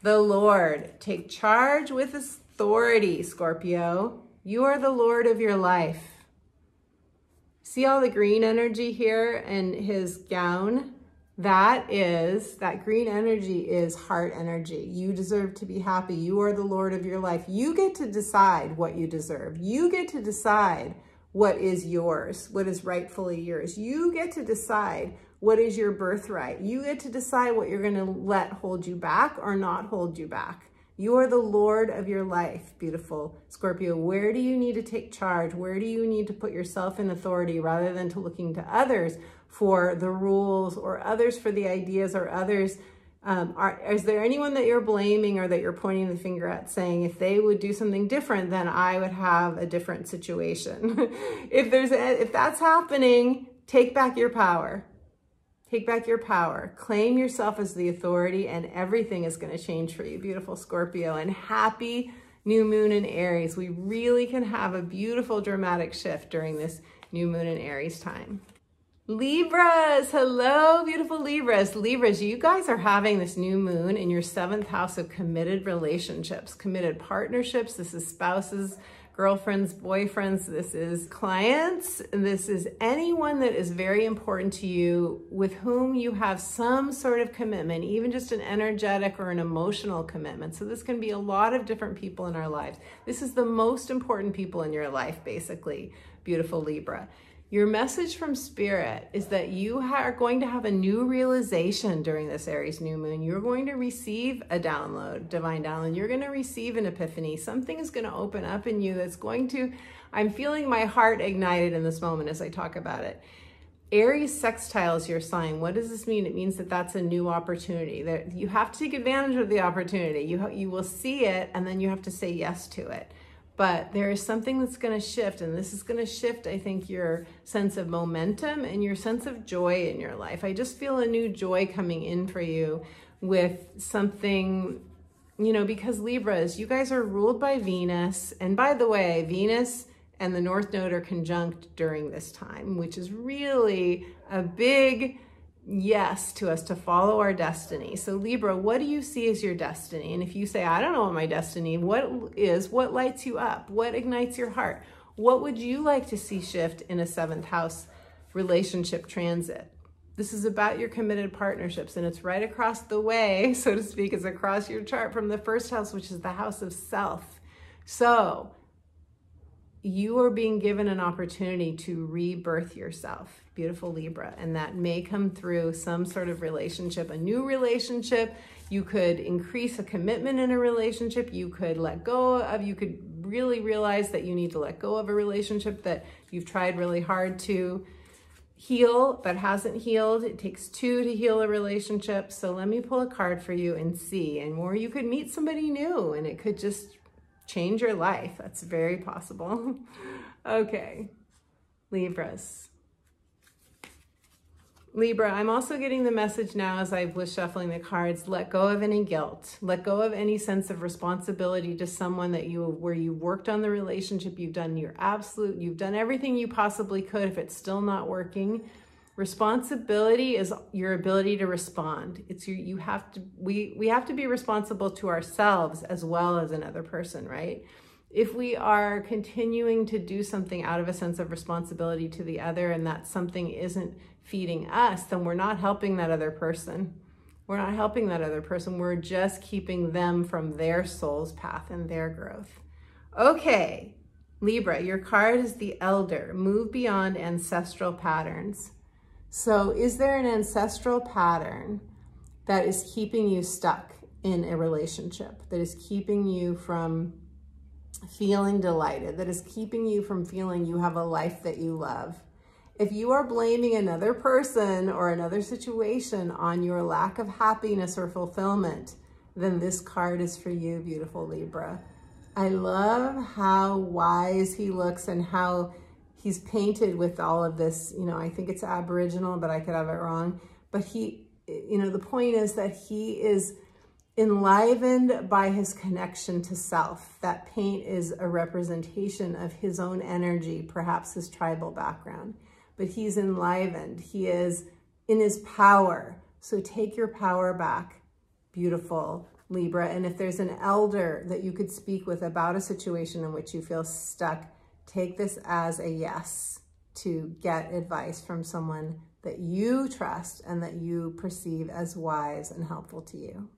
the Lord. Take charge with authority, Scorpio. You are the Lord of your life. See all the green energy here in his gown? That green energy is heart energy. You deserve to be happy. You are the Lord of your life. You get to decide what you deserve. You get to decide what is yours, what is rightfully yours. You get to decide what is your birthright. You get to decide what you're going to let hold you back or not hold you back. You are the Lord of your life, beautiful Scorpio. Where do you need to take charge? Where do you need to put yourself in authority rather than to looking to others for the rules or others for the ideas or others? Is there anyone that you're blaming or that you're pointing the finger at saying, if they would do something different, then I would have a different situation? If that's happening, take back your power. Take back your power. Claim yourself as the authority, and everything is going to change for you, beautiful Scorpio. And happy new moon in Aries. We really can have a beautiful dramatic shift during this new moon in Aries time. Libras, hello, beautiful Libras. Libras, you guys are having this new moon in your 7th house of committed relationships, committed partnerships. This is spouses, girlfriends, boyfriends, this is clients, this is anyone that is very important to you, with whom you have some sort of commitment, even just an energetic or an emotional commitment. So this can be a lot of different people in our lives. This is the most important people in your life, basically, beautiful Libra. Your message from Spirit is that you are going to have a new realization during this Aries new moon. You're going to receive a download, divine download. You're going to receive an epiphany. Something is going to open up in you that's going to, I'm feeling my heart ignited in this moment as I talk about it. Aries sextiles your sign. What does this mean? It means that that's a new opportunity. That you have to take advantage of the opportunity. You will see it, and then you have to say yes to it. But there is something that's going to shift, and this is going to shift, I think, your sense of momentum and your sense of joy in your life. I just feel a new joy coming in for you with something, you know, because Libras, you guys are ruled by Venus. And by the way, Venus and the North Node are conjunct during this time, which is really a big yes to us to follow our destiny. So Libra, what do you see as your destiny? And if you say, I don't know what my destiny is, what lights you up? What ignites your heart? What would you like to see shift in a 7th house relationship transit? This is about your committed partnerships, and it's right across the way, so to speak. It's across your chart from the 1st house, which is the house of self. So you are being given an opportunity to rebirth yourself, beautiful Libra, and that may come through some sort of relationship, a new relationship. You could increase a commitment in a relationship. You could let go of, you could really realize that you need to let go of a relationship that you've tried really hard to heal but hasn't healed. It takes 2 to heal a relationship. So let me pull a card for you and see. And or you could meet somebody new and it could just change your life. That's very possible. Okay, Libras. Libra, I'm also getting the message now as I was shuffling the cards, let go of any guilt. Let go of any sense of responsibility to someone that where you worked on the relationship, you've done you've done everything you possibly could. If it's still not working, responsibility is your ability to respond. It's we have to be responsible to ourselves as well as another person, right? If we are continuing to do something out of a sense of responsibility to the other and that something isn't feeding us, then we're not helping that other person. We're not helping that other person. We're just keeping them from their soul's path and their growth. Okay, Libra, your card is the Elder. Move beyond ancestral patterns. So is there an ancestral pattern that is keeping you stuck in a relationship, that is keeping you from feeling delighted, that is keeping you from feeling you have a life that you love? If you are blaming another person or another situation on your lack of happiness or fulfillment, then this card is for you, beautiful Libra. I love how wise he looks and how he's painted with all of this. You know, I think it's Aboriginal, but I could have it wrong. But he, you know, the point is that he is enlivened by his connection to self. That paint is a representation of his own energy, perhaps his tribal background. But he's enlivened. He is in his power. So take your power back, beautiful Libra. And if there's an elder that you could speak with about a situation in which you feel stuck, take this as a yes to get advice from someone that you trust and that you perceive as wise and helpful to you.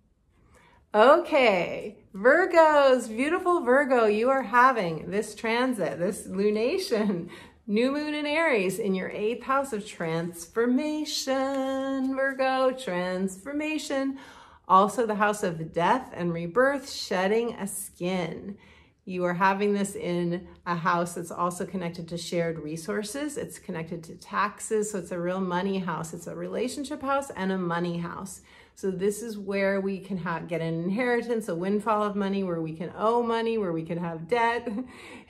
Okay, Virgos, beautiful Virgo, you are having this transit, this lunation, new moon in Aries in your 8th house of transformation, Virgo, transformation. Also the house of death and rebirth, shedding a skin. You are having this in a house that's also connected to shared resources. It's connected to taxes, so it's a real money house. It's a relationship house and a money house. So this is where we can get an inheritance, a windfall of money, where we can owe money, where we can have debt.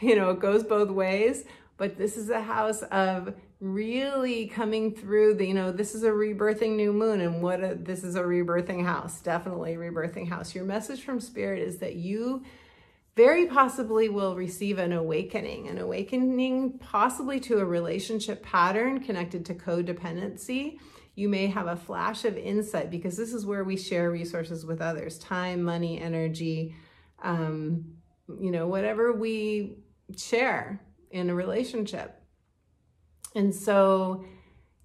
You know, it goes both ways. But this is a house of really coming through the, you know, this is a rebirthing new moon, and this is a rebirthing house, definitely a rebirthing house. Your message from Spirit is that you very possibly will receive an awakening possibly to a relationship pattern connected to codependency. You may have a flash of insight because this is where we share resources with others, time, money, energy, you know, whatever we share in a relationship. And so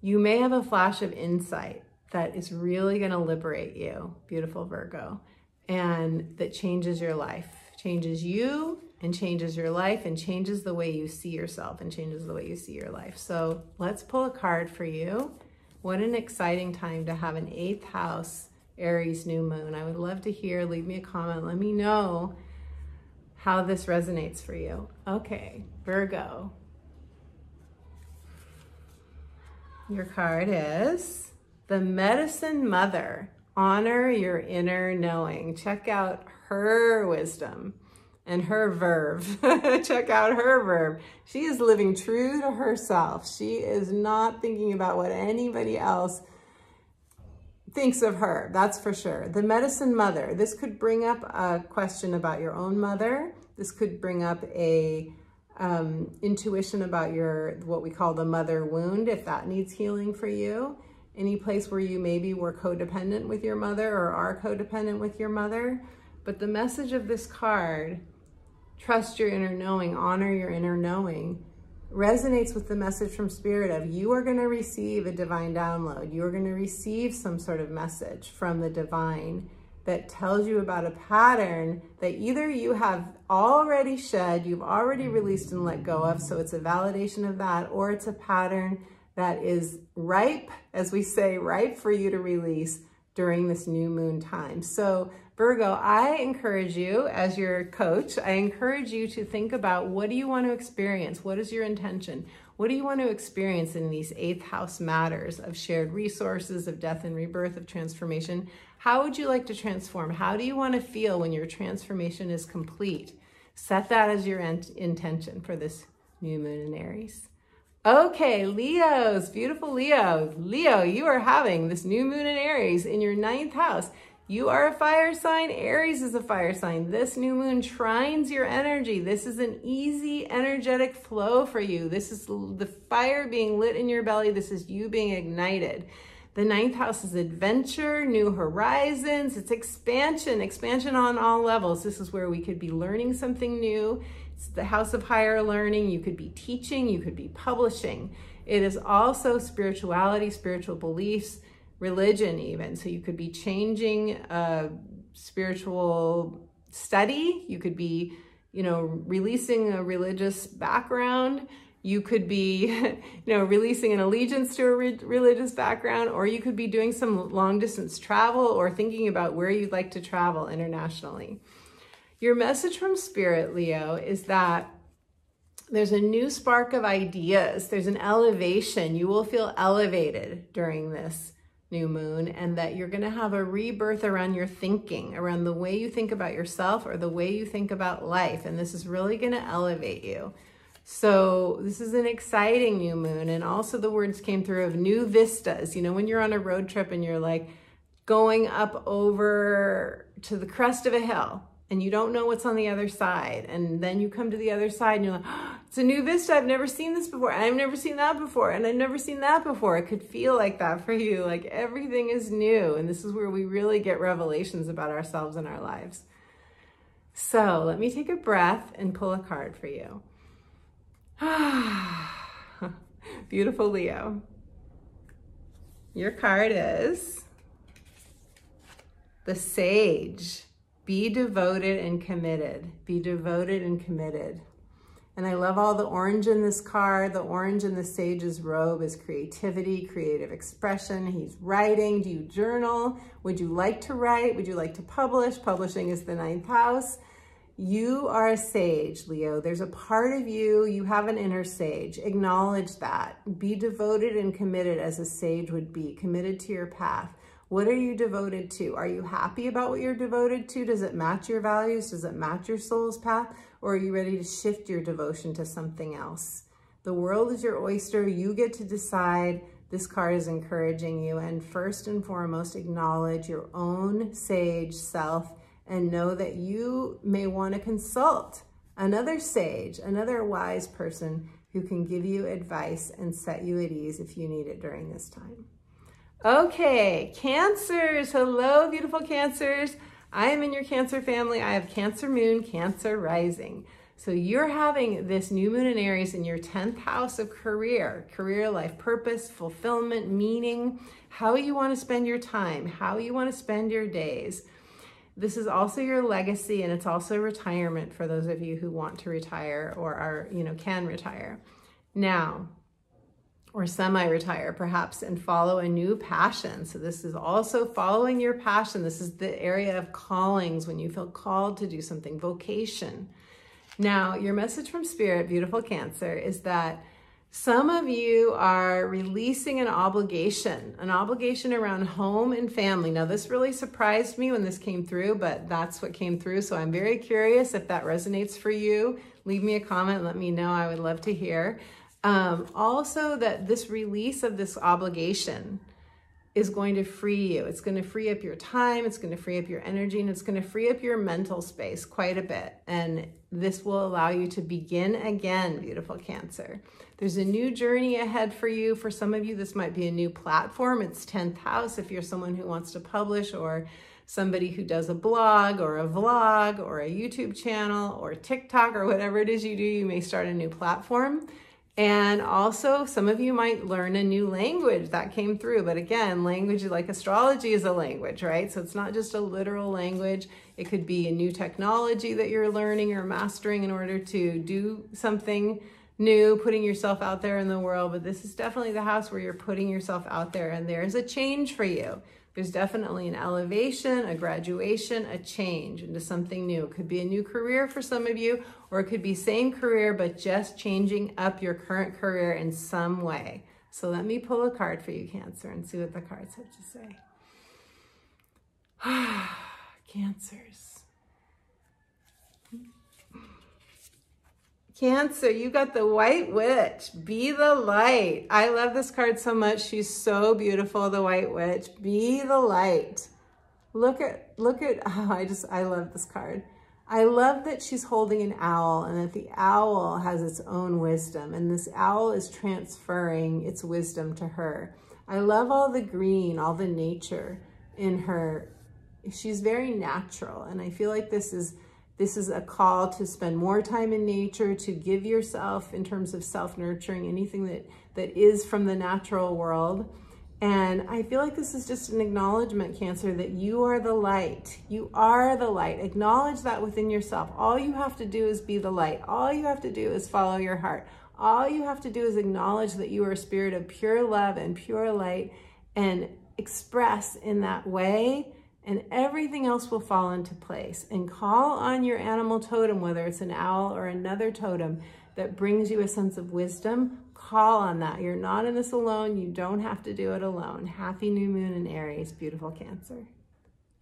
you may have a flash of insight that is really going to liberate you, beautiful Virgo, and that changes your life, changes you and changes your life and changes the way you see yourself and changes the way you see your life. So let's pull a card for you. What an exciting time to have an 8th house Aries new moon. I would love to hear, leave me a comment, let me know how this resonates for you. Okay, Virgo. Your card is the Medicine Mother. Honor your inner knowing. Check out her wisdom and her verve. Check out her verve. She is living true to herself. She is not thinking about what anybody else thinks of her, that's for sure. The Medicine Mother. This could bring up a question about your own mother. This could bring up a intuition about what we call the mother wound, if that needs healing for you. any place where you maybe were codependent with your mother or are codependent with your mother. But the message of this card, trust your inner knowing, honor your inner knowing, resonates with the message from Spirit of you are going to receive a divine download. You are going to receive some sort of message from the divine that tells you about a pattern that either you have already shed, you've already released and let go of, so it's a validation of that, or it's a pattern that is ripe, as we say, ripe for you to release during this new moon time. So Virgo, I encourage you, as your coach, I encourage you to think about, what do you want to experience? What is your intention? What do you want to experience in these 8th house matters of shared resources, of death and rebirth, of transformation? How would you like to transform? How do you want to feel when your transformation is complete? Set that as your intention for this new moon in Aries. Okay, Leos, beautiful Leo. Leo, you are having this new moon in Aries in your 9th house. You are a fire sign. Aries is a fire sign. This new moon trines your energy. This is an easy, energetic flow for you. This is the fire being lit in your belly. This is you being ignited. The 9th house is adventure, new horizons. It's expansion, expansion on all levels. This is where we could be learning something new. It's the house of higher learning. You could be teaching, you could be publishing. It is also spirituality, spiritual beliefs, religion even. So you could be changing spiritual study. You could be, releasing a religious background. You could be, releasing an allegiance to a religious background, or you could be doing some long distance travel or thinking about where you'd like to travel internationally. Your message from Spirit, Leo, is that there's a new spark of ideas. There's an elevation. You will feel elevated during this new moon, and that you're going to have a rebirth around your thinking, around the way you think about yourself or the way you think about life. And this is really going to elevate you. So this is an exciting new moon. And also the words came through of new vistas. When you're on a road trip and you're like going up over to the crest of a hill and you don't know what's on the other side. And then you come to the other side and you're like, oh, it's a new vista. I've never seen this before. I've never seen that before. And I've never seen that before. It could feel like that for you. Like everything is new. And this is where we really get revelations about ourselves and our lives. So let me take a breath and pull a card for you. Beautiful Leo. Your card is the Sage. Be devoted and committed. Be devoted and committed. And I love all the orange in this card. The orange in the Sage's robe is creativity, creative expression. He's writing. Do you journal? Would you like to write? Would you like to publish? Publishing is the 9th house. You are a sage, Leo. There's a part of you, you have an inner sage. Acknowledge that. Be devoted and committed as a sage would be, committed to your path. What are you devoted to? Are you happy about what you're devoted to? Does it match your values? Does it match your soul's path? Or are you ready to shift your devotion to something else? The world is your oyster. You get to decide. This card is encouraging you. And first and foremost, acknowledge your own sage self and know that you may want to consult another sage, another wise person who can give you advice and set you at ease if you need it during this time. Okay, Cancers. Hello, beautiful Cancers. I am in your Cancer family. I have Cancer moon, Cancer rising. So you're having this new moon in Aries in your 10th house of career, life, purpose, fulfillment, meaning, how you want to spend your time, how you want to spend your days. This is also your legacy, and it's also retirement for those of you who want to retire or are, can retire now, or semi-retire perhaps, and follow a new passion. So this is also following your passion. This is the area of callings, when you feel called to do something, vocation. Now, your message from Spirit, beautiful Cancer, is that some of you are releasing an obligation around home and family. Now, this really surprised me when this came through, but that's what came through. So I'm very curious if that resonates for you. Leave me a comment, let me know. I would love to hear. Also, that this release of this obligation is going to free you. It's going to free up your time, it's going to free up your energy, and it's going to free up your mental space quite a bit. And this will allow you to begin again, beautiful Cancer. There's a new journey ahead for you. For some of you, this might be a new platform. It's 10th house if you're someone who wants to publish, or somebody who does a blog or a vlog or a YouTube channel or TikTok or whatever it is you do. You may start a new platform. And also, some of you might learn a new language that came through. But again, language, like astrology, is a language, right? So it's not just a literal language. It could be a new technology that you're learning or mastering in order to do something new, putting yourself out there in the world. But this is definitely the house where you're putting yourself out there, and there's a change for you. There's definitely an elevation, a graduation, a change into something new. It could be a new career for some of you, or it could be same career, but just changing up your current career in some way. So let me pull a card for you, Cancer, and see what the cards have to say. Cancers. Cancer, you got the White Witch. Be the light. I love this card so much. She's so beautiful, the White Witch. Be the light. Look at, oh, I love this card. I love that she's holding an owl, and that the owl has its own wisdom, and this owl is transferring its wisdom to her. I love all the green, all the nature in her. She's very natural, and I feel like this is a call to spend more time in nature, to give yourself, in terms of self-nurturing, anything that is from the natural world. And I feel like this is just an acknowledgement, Cancer, that you are the light. You are the light. Acknowledge that within yourself. All you have to do is be the light. All you have to do is follow your heart. All you have to do is acknowledge that you are a spirit of pure love and pure light, and express in that way, and everything else will fall into place. And call on your animal totem, whether it's an owl or another totem that brings you a sense of wisdom. Call on that. You're not in this alone. You don't have to do it alone. Happy new moon in Aries, beautiful Cancer.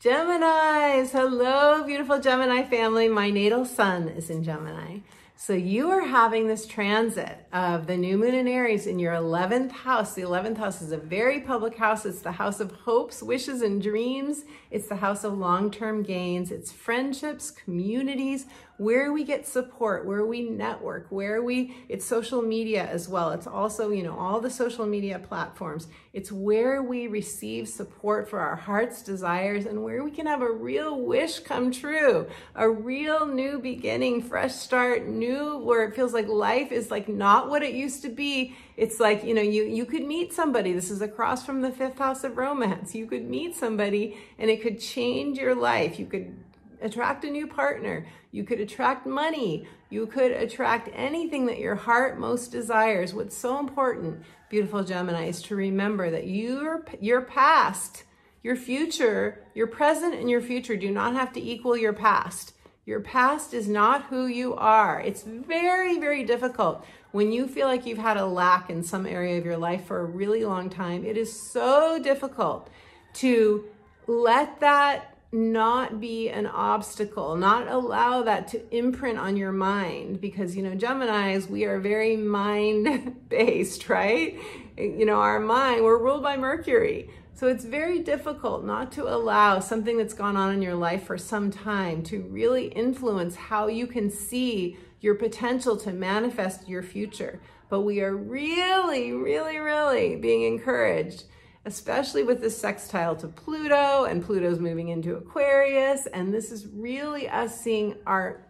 Geminis, hello, beautiful Gemini family. My natal sun is in Gemini. So you are having this transit of the new moon in Aries in your 11th house. The 11th house is a very public house. It's the house of hopes, wishes, and dreams. It's the house of long-term gains. It's friendships, communities, where we get support, where we network, it's social media as well. It's also, all the social media platforms. It's where we receive support for our heart's desires, and where we can have a real wish come true, a real new beginning, fresh start, where it feels like life is like not what it used to be. It's like, you could meet somebody. This is across from the 5th house of romance. You could meet somebody and it could change your life. You could attract a new partner. You could attract money. You could attract anything that your heart most desires. What's so important, beautiful Gemini, is to remember that your past, your future, your present, and your future do not have to equal your past. Your past is not who you are. It's very, very difficult when you feel like you've had a lack in some area of your life for a really long time. It is so difficult to let that not be an obstacle, not allow that to imprint on your mind, because, Geminis, we are very mind-based, right? Our mind, we're ruled by Mercury. So it's very difficult not to allow something that's gone on in your life for some time to really influence how you can see your potential to manifest your future. But we are really, really, really being encouraged, especially with this sextile to Pluto, and Pluto's moving into Aquarius. And this is really us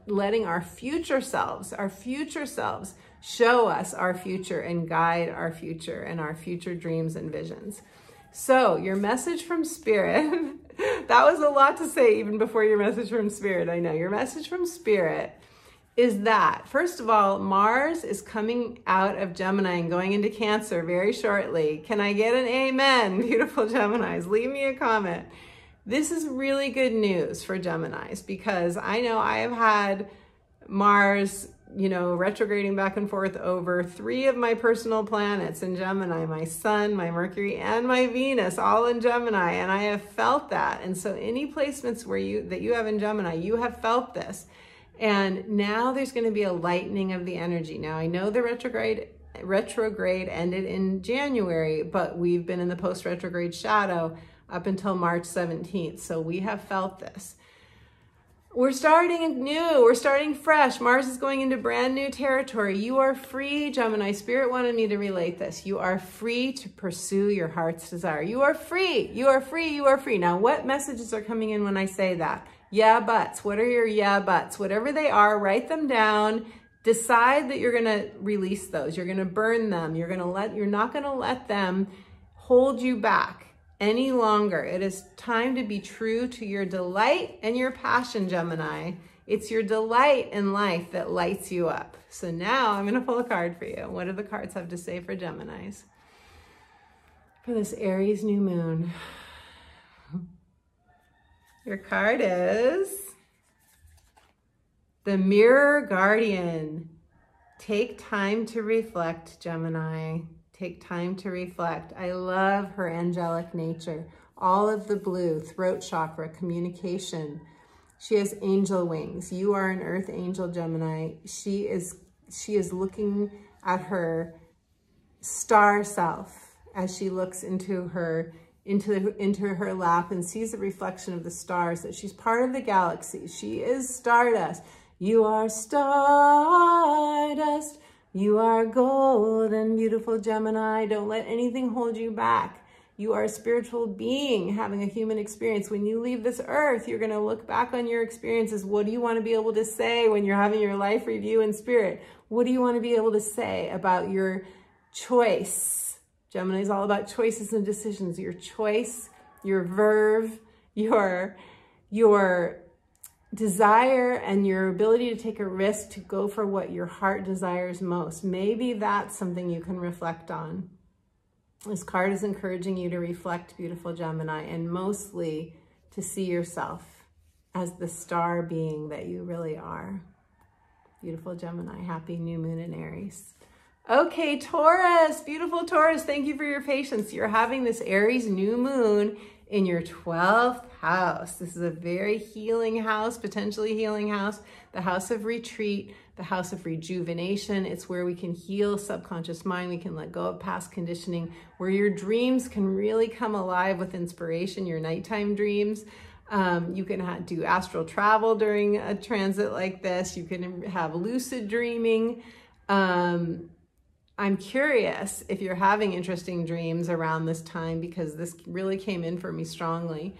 letting our future selves show us our future and guide our future and our future dreams and visions. So your message from Spirit, that was a lot to say even before your message from Spirit. I know your message from Spirit is that, first of all, Mars is coming out of Gemini and going into Cancer very shortly. Can I get an amen, beautiful Geminis? Leave me a comment. This is really good news for Geminis, because I know I have had Mars, retrograding back and forth over 3 of my personal planets in Gemini, my Sun, my Mercury, and my Venus, all in Gemini, and I have felt that. And so any placements that you have in Gemini, you have felt this. And now there's going to be a lightening of the energy. Now, I know the retrograde retrograde ended in January, but we've been in the post-retrograde shadow up until March 17th. So we have felt this. We're starting new, we're starting fresh. Mars is going into brand new territory. You are free, Gemini. Spirit wanted me to relate this. You are free to pursue your heart's desire. You are free, you are free, you are free. Now, what messages are coming in when I say that? Yeah, buts. What are your yeah, buts? Whatever they are, write them down. Decide that you're gonna release those. You're gonna burn them. You're not gonna let them hold you back any longer. It is time to be true to your delight and your passion, Gemini. It's your delight in life that lights you up. So now I'm going to pull a card for you. What do the cards have to say for Geminis? For this Aries new moon. Your card is the Mirror Guardian. Take time to reflect, Gemini. Take time to reflect. I love her angelic nature. All of the blue, throat chakra, communication. She has angel wings. You are an earth angel, Gemini. She is looking at her star self as she looks into her lap and sees the reflection of the stars, that she's part of the galaxy. She is stardust. You are stardust. You are golden, beautiful Gemini. Don't let anything hold you back. You are a spiritual being having a human experience. When you leave this earth, you're going to look back on your experiences. What do you want to be able to say when you're having your life review in spirit? What do you want to be able to say about your choice? Gemini is all about choices and decisions. Your choice, your verve, your desire and your ability to take a risk to go for what your heart desires most. Maybe that's something you can reflect on. This card is encouraging you to reflect, beautiful Gemini, and mostly to see yourself as the star being that you really are. Beautiful Gemini, happy new moon in Aries. Okay, Taurus, beautiful Taurus, thank you for your patience. You're having this Aries new moon in your 12th house. This is a very healing house, potentially healing house, the house of retreat, the house of rejuvenation. It's where we can heal subconscious mind. We can let go of past conditioning, where your dreams can really come alive with inspiration, your nighttime dreams. You can do astral travel during a transit like this. You can have lucid dreaming. I'm curious if you're having interesting dreams around this time, because this really came in for me strongly.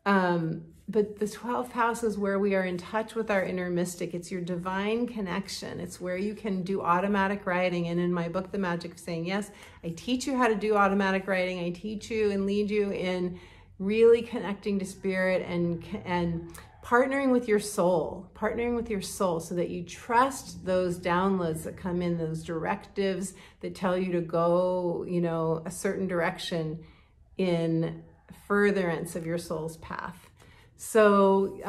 But the 12th house is where we are in touch with our inner mystic. It's your divine connection. It's where you can do automatic writing. And in my book, The Magic of Saying Yes, I teach you how to do automatic writing. I teach you and lead you in really connecting to spirit and partnering with your soul so that you trust those downloads that come in, those directives that tell you to go, a certain direction in furtherance of your soul's path. So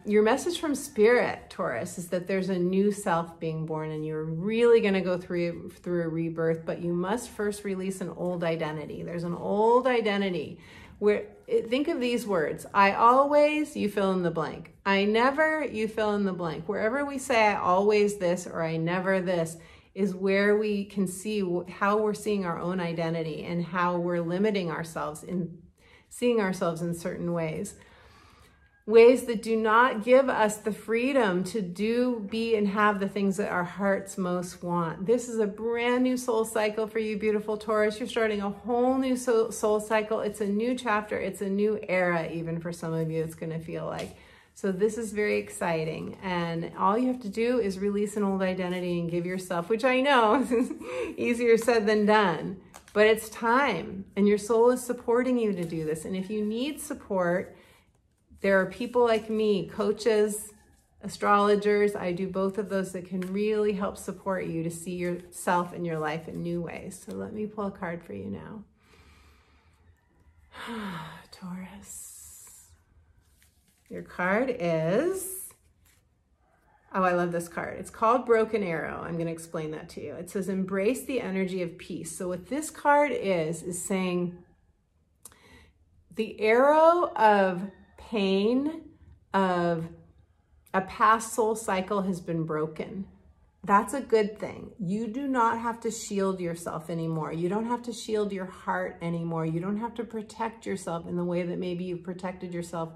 your message from Spirit, Taurus, is that there's a new self being born, and you're really going to go through a rebirth, but you must first release an old identity. There's an old identity where, think of these words: I always, you fill in the blank. I never, you fill in the blank. Wherever we say I always this or I never this is where we can see how we're seeing our own identity and how we're limiting ourselves in seeing ourselves in certain ways that do not give us the freedom to do, be, and have the things that our hearts most want. This is a brand new soul cycle for you, beautiful Taurus. You're starting a whole new soul cycle. It's a new chapter. It's a new era, even for some of you, it's going to feel like. So this is very exciting. And all you have to do is release an old identity and give yourself, which I know is easier said than done, but it's time. And your soul is supporting you to do this. And if you need support, there are people like me, coaches, astrologers. I do both of those that can really help support you to see yourself and your life in new ways. So let me pull a card for you now. Taurus. Your card is, oh, I love this card. It's called Broken Arrow. I'm going to explain that to you. It says, embrace the energy of peace. So what this card is saying the arrow of pain of a past soul cycle has been broken. That's a good thing. You do not have to shield yourself anymore. You don't have to shield your heart anymore. You don't have to protect yourself in the way that maybe you protected yourself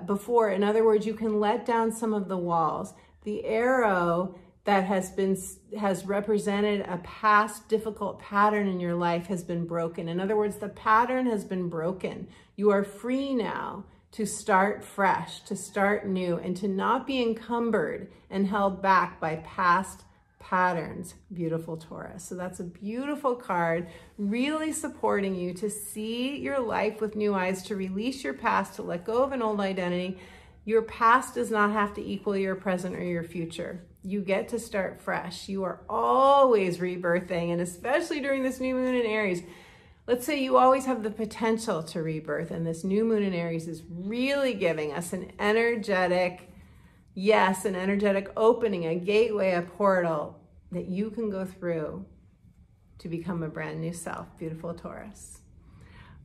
before. In other words, you can let down some of the walls. The arrow that has represented a past difficult pattern in your life has been broken. In other words, the pattern has been broken. You are free now to start fresh, to start new, and to not be encumbered and held back by past patterns. Beautiful Taurus. So that's a beautiful card, really supporting you to see your life with new eyes, to release your past, to let go of an old identity. Your past does not have to equal your present or your future. You get to start fresh. You are always rebirthing, and especially during this new moon in Aries. Let's say you always have the potential to rebirth, and this new moon in Aries is really giving us an energetic, yes, an energetic opening, a gateway, a portal that you can go through to become a brand new self. Beautiful Taurus.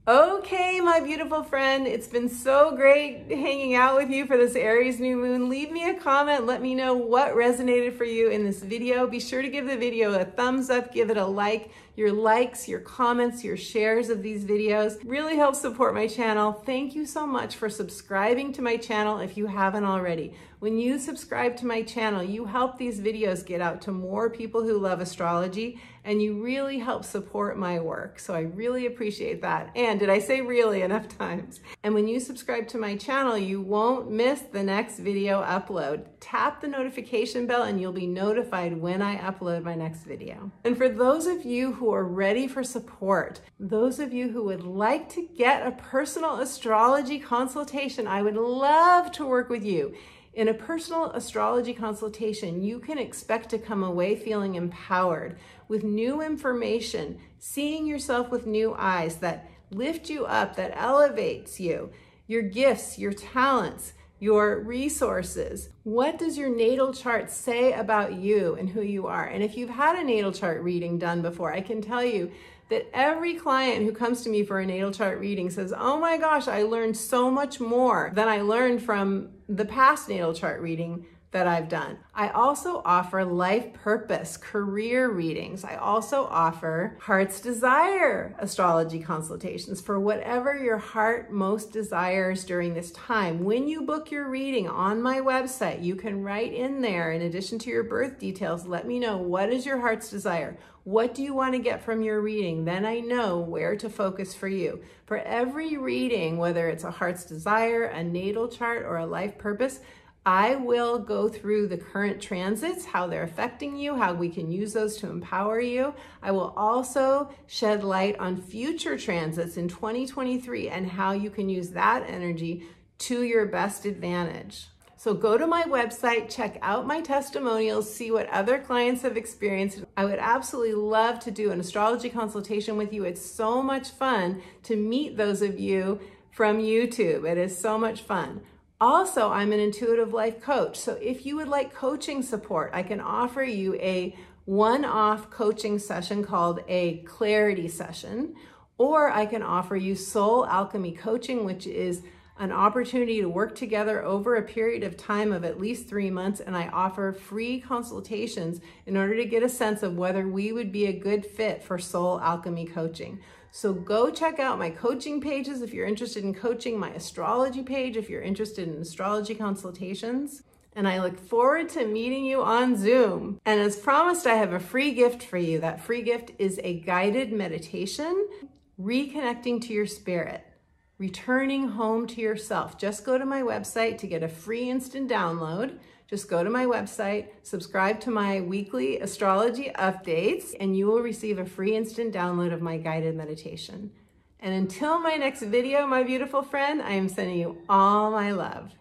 Okay, my beautiful friend, it's been so great hanging out with you for this Aries new moon. Leave me a comment. Let me know what resonated for you in this video. Be sure to give the video a thumbs up, give it a like. Your likes, your comments, your shares of these videos really help support my channel. Thank you so much for subscribing to my channel if you haven't already. When you subscribe to my channel, you help these videos get out to more people who love astrology, and you really help support my work. So I really appreciate that. And did I say really enough times? And when you subscribe to my channel, you won't miss the next video upload. Tap the notification bell and you'll be notified when I upload my next video. And for those of you who are ready for support, those of you who would like to get a personal astrology consultation, I would love to work with you. In a personal astrology consultation, you can expect to come away feeling empowered with new information, seeing yourself with new eyes that lift you up, that elevates you, your gifts, your talents, your resources. What does your natal chart say about you and who you are? And if you've had a natal chart reading done before, I can tell you that every client who comes to me for a natal chart reading says, oh my gosh, I learned so much more than I learned from the past natal chart reading that I've done. I also offer life purpose, career readings. I also offer heart's desire astrology consultations for whatever your heart most desires during this time. When you book your reading on my website, you can write in there, in addition to your birth details, let me know what is your heart's desire. What do you want to get from your reading? Then I know where to focus for you. For every reading, whether it's a heart's desire, a natal chart, or a life purpose, I will go through the current transits, how they're affecting you, how we can use those to empower you. I will also shed light on future transits in 2023 and how you can use that energy to your best advantage. So go to my website, check out my testimonials, see what other clients have experienced. I would absolutely love to do an astrology consultation with you. It's so much fun to meet those of you from YouTube. It is so much fun. Also, I'm an intuitive life coach. So if you would like coaching support, I can offer you a one-off coaching session called a clarity session, or I can offer you soul alchemy coaching, which is an opportunity to work together over a period of time of at least 3 months. And I offer free consultations in order to get a sense of whether we would be a good fit for soul alchemy coaching. So go check out my coaching pages if you're interested in coaching, my astrology page if you're interested in astrology consultations. And I look forward to meeting you on Zoom. And as promised, I have a free gift for you. That free gift is a guided meditation, reconnecting to your spirit, returning home to yourself. Just go to my website to get a free instant download. Just go to my website, subscribe to my weekly astrology updates, and you will receive a free instant download of my guided meditation. And until my next video, my beautiful friend, I am sending you all my love.